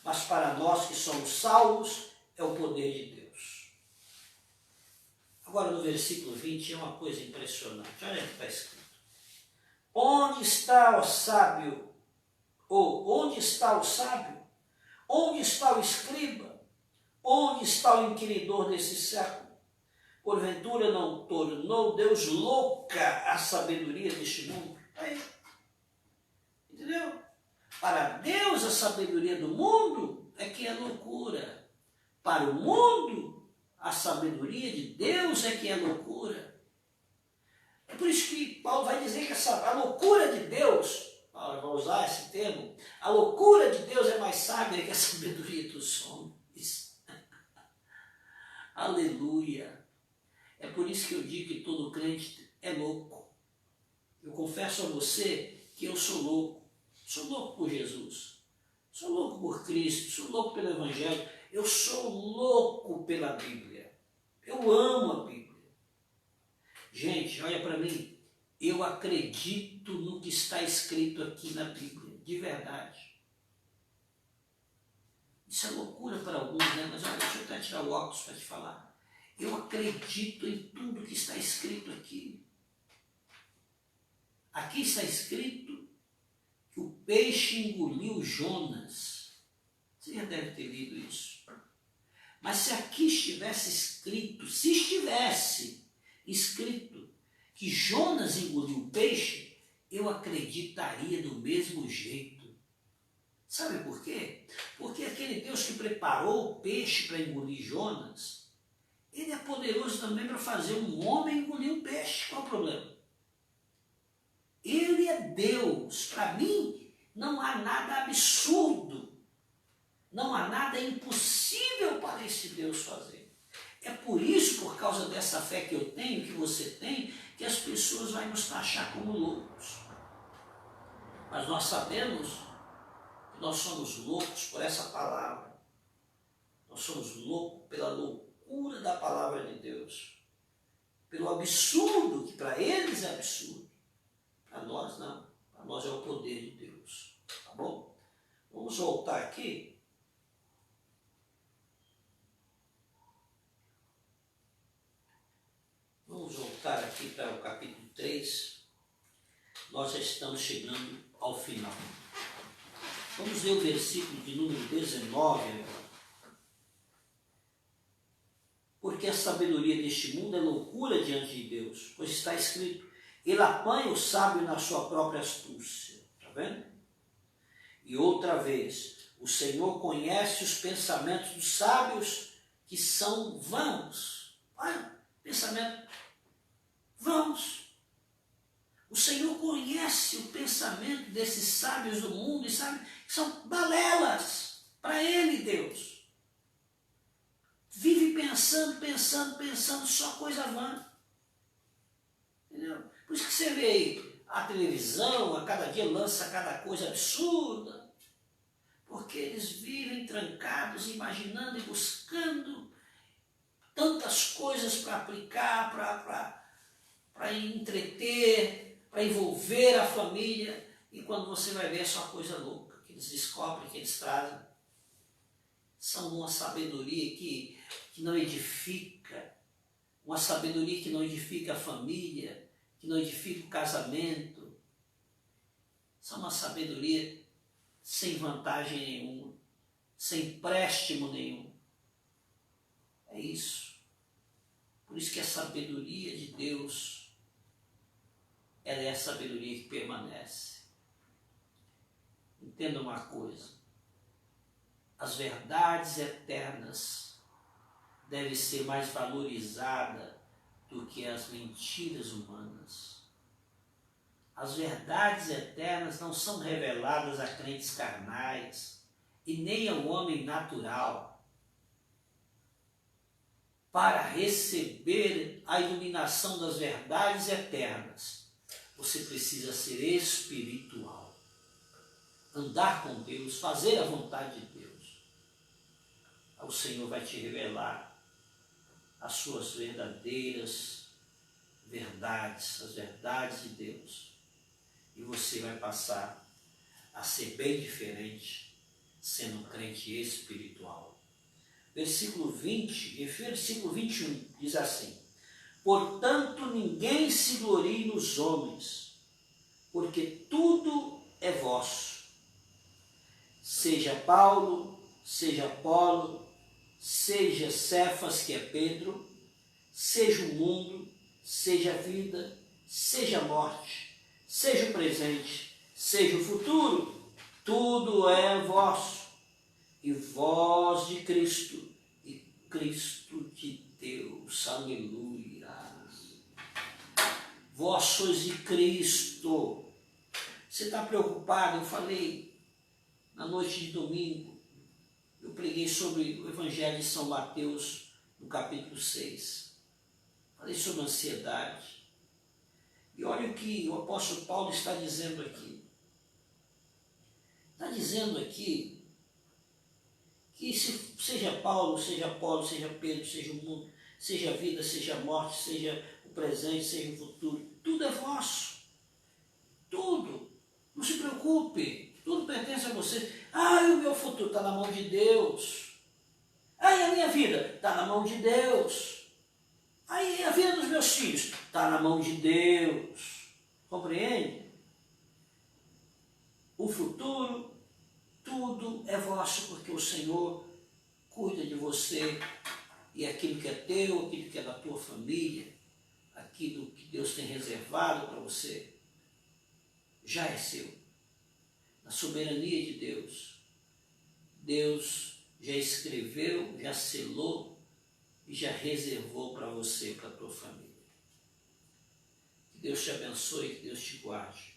mas para nós que somos salvos é o poder de Deus. Agora no versículo 20 é uma coisa impressionante, olha o que está escrito. Onde está o sábio? Ou onde está o sábio? Onde está o escriba? Onde está o inquiridor desse século? Porventura não tornou Deus louca a sabedoria deste mundo? Aí. Entendeu? Para Deus a sabedoria do mundo é que é loucura. Para o mundo, a sabedoria de Deus é que é loucura. É por isso que Paulo vai dizer que a loucura de Deus, Paulo vai usar esse termo, a loucura de Deus é mais sábia que a sabedoria dos homens. Aleluia. É por isso que eu digo que todo crente é louco. Eu confesso a você que eu sou louco. Sou louco por Jesus. Sou louco por Cristo. Sou louco pelo Evangelho. Eu sou louco pela Bíblia. Eu amo a Bíblia. Gente, olha para mim. Eu acredito no que está escrito aqui na Bíblia. De verdade. Isso é loucura para alguns, né? Mas olha, deixa eu até tirar o óculos para te falar. Eu acredito em tudo que está escrito aqui. Aqui está escrito que o peixe engoliu Jonas. Você já deve ter lido isso. Mas se aqui estivesse escrito, se estivesse escrito que Jonas engoliu o peixe, eu acreditaria do mesmo jeito. Sabe por quê? Porque aquele Deus que preparou o peixe para engolir Jonas, ele é poderoso também para fazer um homem engolir um peixe. Qual o problema? Ele é Deus. Para mim, não há nada absurdo. Não há nada impossível para esse Deus fazer. É por isso, por causa dessa fé que eu tenho, que você tem, que as pessoas vão nos taxar como loucos. Mas nós sabemos que nós somos loucos por essa palavra. Nós somos loucos pela loucura da palavra de Deus. Pelo absurdo, que para eles é absurdo. Para nós não. Para nós é o poder de Deus. Tá bom? Vamos voltar aqui. Vamos voltar aqui para o capítulo 3. Nós já estamos chegando ao final. Vamos ver o versículo de número 19 agora. Porque ter sabedoria deste mundo é loucura diante de Deus, pois está escrito, ele apanha o sábio na sua própria astúcia. Está vendo? E outra vez, o Senhor conhece os pensamentos dos sábios que são vãos. Olha, pensamento vãos. O Senhor conhece o pensamento desses sábios do mundo e sabe que são balelas para Ele, Deus. Vive pensando, só coisa vã. Entendeu? Por isso que você vê aí, a televisão, a cada dia lança cada coisa absurda. Porque eles vivem trancados, imaginando e buscando tantas coisas para aplicar, para entreter, para envolver a família. E quando você vai ver, é só coisa louca que eles descobrem, que eles trazem. São uma sabedoria que não edifica, uma sabedoria que não edifica a família, que não edifica o casamento. São uma sabedoria sem vantagem nenhuma, sem empréstimo nenhum. É isso. Por isso que a sabedoria de Deus, ela é a sabedoria que permanece. Entenda uma coisa, as verdades eternas devem ser mais valorizadas do que as mentiras humanas. As verdades eternas não são reveladas a crentes carnais e nem ao homem natural. Para receber a iluminação das verdades eternas, você precisa ser espiritual. Andar com Deus, fazer a vontade de Deus. O Senhor vai te revelar as suas verdadeiras verdades, as verdades de Deus. E você vai passar a ser bem diferente, sendo um crente espiritual. Versículo 20 e versículo 21 diz assim: portanto, ninguém se glorie nos homens, porque tudo é vosso. Seja Paulo, seja Apolo, seja Cefas, que é Pedro, seja o mundo, seja a vida, seja a morte, seja o presente, seja o futuro, tudo é vosso, e vós de Cristo, e Cristo de Deus. Aleluia. Vós sois de Cristo. Você está preocupado? Eu falei na noite de domingo, eu preguei sobre o Evangelho de São Mateus, no capítulo 6. Falei sobre ansiedade. E olha o que o apóstolo Paulo está dizendo aqui. Está dizendo aqui que seja Paulo, seja Apolo, seja Pedro, seja o mundo, seja a vida, seja a morte, seja o presente, seja o futuro, tudo é vosso. Tudo. Não se preocupe. Tudo pertence a você. O meu futuro está na mão de Deus. E a minha vida está na mão de Deus. Aí a vida dos meus filhos está na mão de Deus. Compreende? O futuro, tudo é vosso, porque o Senhor cuida de você. E aquilo que é teu, aquilo que é da tua família, aquilo que Deus tem reservado para você, já é seu. Na soberania de Deus, Deus já escreveu, já selou e já reservou para você, para a tua família. Que Deus te abençoe, que Deus te guarde.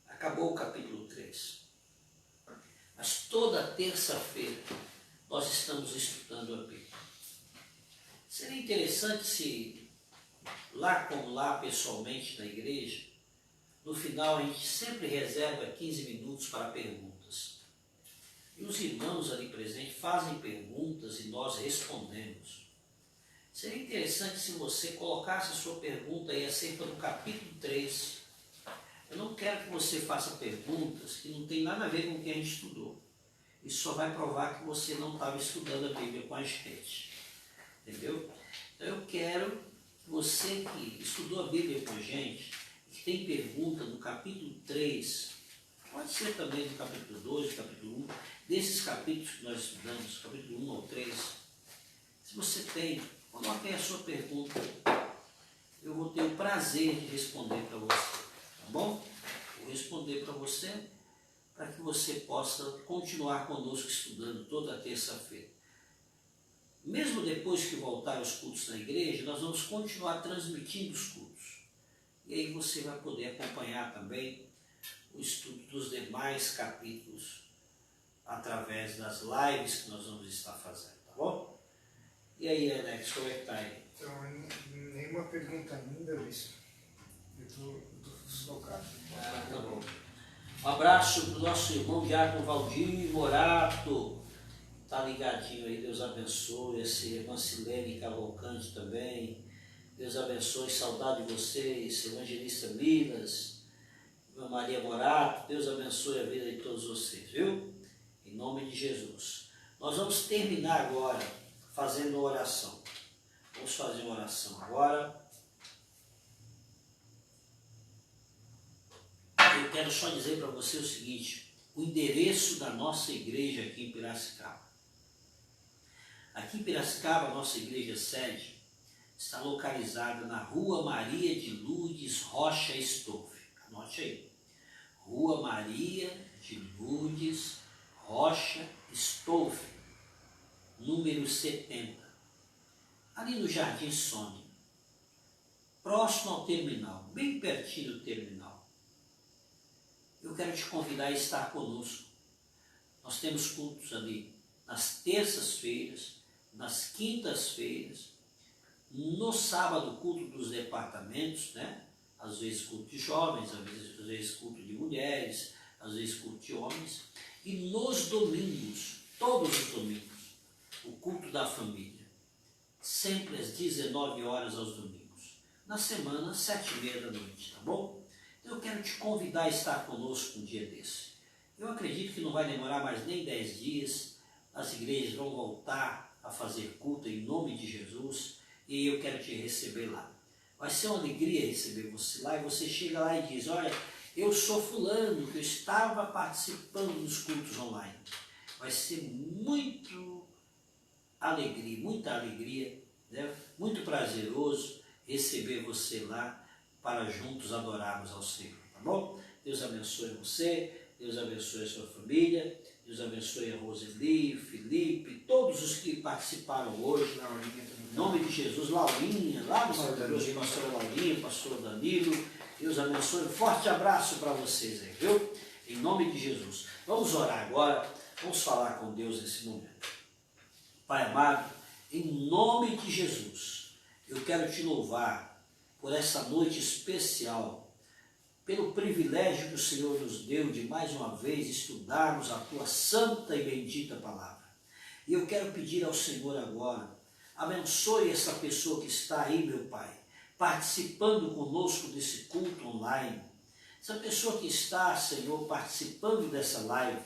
Acabou o capítulo 3. Mas toda terça-feira nós estamos estudando a Bíblia. Seria interessante se, lá como lá pessoalmente na igreja, no final a gente sempre reserva 15 minutos para perguntas. E os irmãos ali presentes fazem perguntas e nós respondemos. Seria interessante se você colocasse a sua pergunta aí acerca do capítulo 3. Eu não quero que você faça perguntas que não tem nada a ver com o que a gente estudou. Isso só vai provar que você não estava estudando a Bíblia com a gente. Entendeu? Então eu quero que você que estudou a Bíblia com a gente, que tem pergunta no capítulo 3, pode ser também do capítulo 2, do capítulo 1, desses capítulos que nós estudamos, capítulo 1 ao 3, se você tem, Coloque aí a sua pergunta. Eu vou ter o prazer de responder para você, tá bom? Vou responder para você, para que você possa continuar conosco estudando toda terça-feira. Mesmo depois que voltar os cultos na igreja, nós vamos continuar transmitindo os cultos. E aí você vai poder acompanhar também o estudo dos demais capítulos através das lives que nós vamos estar fazendo, tá bom? E aí, Alex, como é que tá aí? Então, nenhuma pergunta ainda, Luiz. Eu estou focado. Tá bom. Um abraço para o nosso irmão Diácono Valdir Morato. Tá ligadinho aí, Deus abençoe. Essa irmã Silene Cavalcante também. Deus abençoe, saudade de vocês. Evangelista Milas, irmã Maria Morato. Deus abençoe a vida de todos vocês, viu? Em nome de Jesus. Nós vamos terminar agora fazendo uma oração. Vamos fazer uma oração agora. Eu quero só dizer para você o seguinte: o endereço da nossa igreja aqui em Piracicaba. Aqui em Piracicaba, a nossa igreja sede está localizada na Rua Maria de Lourdes Rocha Estoufe. Anote aí. Rua Maria de Lourdes Rocha Estoufe, número 70. Ali no Jardim Sônia, próximo ao terminal, bem pertinho do terminal. Eu quero te convidar a estar conosco. Nós temos cultos ali nas terças-feiras, nas quintas-feiras, no sábado culto dos departamentos, né? Às vezes culto de jovens, às vezes culto de mulheres, às vezes culto de homens. E nos domingos, todos os domingos, o culto da família. Sempre às 19 horas aos domingos. Na semana, 7h30 da noite, tá bom? Então eu quero te convidar a estar conosco um dia desse. Eu acredito que não vai demorar mais nem 10 dias. As igrejas vão voltar a fazer culto em nome de Jesus. E eu quero te receber lá. Vai ser uma alegria receber você lá. E você chega lá e diz: olha, eu sou fulano, que eu estava participando dos cultos online. Vai ser muita alegria, né? Muito prazeroso receber você lá para juntos adorarmos ao Senhor, tá bom? Deus abençoe você, Deus abençoe a sua família, Deus abençoe a Roseli, Felipe, todos os que participaram hoje, em nome de Jesus, Laurinha, lá no Santo Deus, pastora Laurinha, pastor Danilo, Deus abençoe, um forte abraço para vocês aí, viu? Em nome de Jesus. Vamos orar agora, vamos falar com Deus nesse momento. Pai amado, em nome de Jesus, eu quero te louvar por essa noite especial, pelo privilégio que o Senhor nos deu de mais uma vez estudarmos a tua santa e bendita palavra. E eu quero pedir ao Senhor agora, abençoe essa pessoa que está aí, meu Pai, participando conosco desse culto online. Essa pessoa que está, Senhor, participando dessa live,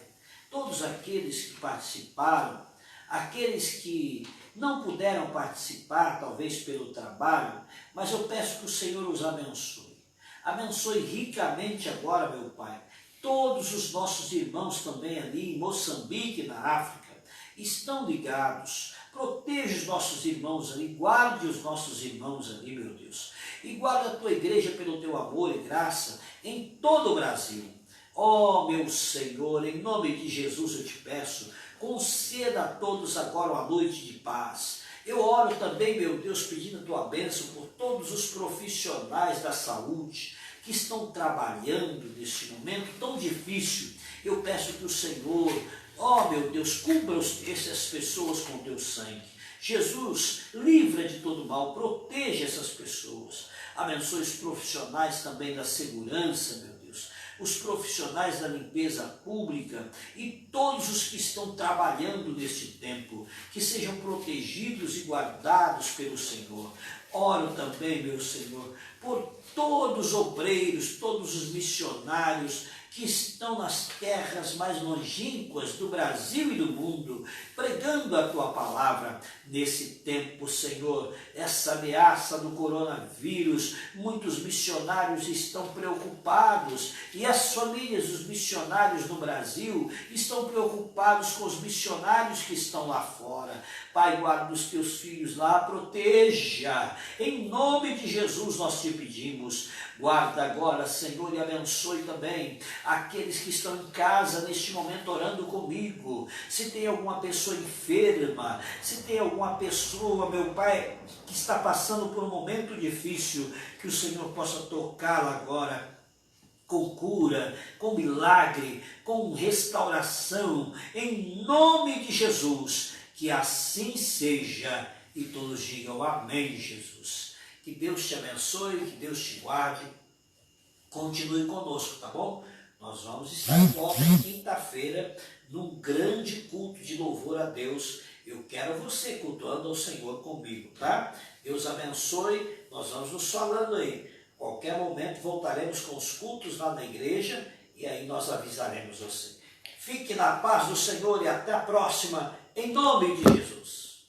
todos aqueles que participaram, aqueles que não puderam participar, talvez pelo trabalho, mas eu peço que o Senhor os abençoe. Abençoe ricamente agora, meu Pai, todos os nossos irmãos também ali em Moçambique, na África, estão ligados. Proteja os nossos irmãos ali, guarde os nossos irmãos ali, meu Deus. E guarda a tua igreja pelo teu amor e graça em todo o Brasil. Ó, meu Senhor, em nome de Jesus eu te peço, conceda a todos agora uma noite de paz. Eu oro também, meu Deus, pedindo a tua bênção por todos os profissionais da saúde que estão trabalhando neste momento tão difícil. Eu peço que o Senhor, ó meu Deus, cubra essas pessoas com teu sangue. Jesus, livra de todo mal, proteja essas pessoas. Abençoe os profissionais também da segurança, meu Deus, os profissionais da limpeza pública e todos os que estão trabalhando neste tempo, que sejam protegidos e guardados pelo Senhor. Oro também, meu Senhor, por todos os obreiros, todos os missionários que estão nas terras mais longínquas do Brasil e do mundo, pregando a tua palavra nesse tempo, Senhor. Essa ameaça do coronavírus, muitos missionários estão preocupados e as famílias dos missionários no Brasil estão preocupados com os missionários que estão lá fora. Pai, guarda os teus filhos lá, proteja. Em nome de Jesus nós te pedimos. Guarda agora, Senhor, e abençoe também aqueles que estão em casa neste momento orando comigo. Se tem alguma pessoa enferma, se tem alguma pessoa, meu Pai, que está passando por um momento difícil, que o Senhor possa tocá-la agora com cura, com milagre, com restauração, em nome de Jesus. Que assim seja, e todos digam amém, Jesus. Que Deus te abençoe, que Deus te guarde. Continue conosco, tá bom? Nós vamos estar de volta quinta-feira num grande culto de louvor a Deus. Eu quero você cultuando ao Senhor comigo, tá? Deus abençoe, nós vamos nos falando aí. Qualquer momento voltaremos com os cultos lá na igreja e aí nós avisaremos você. Fique na paz do Senhor e até a próxima, em nome de Jesus.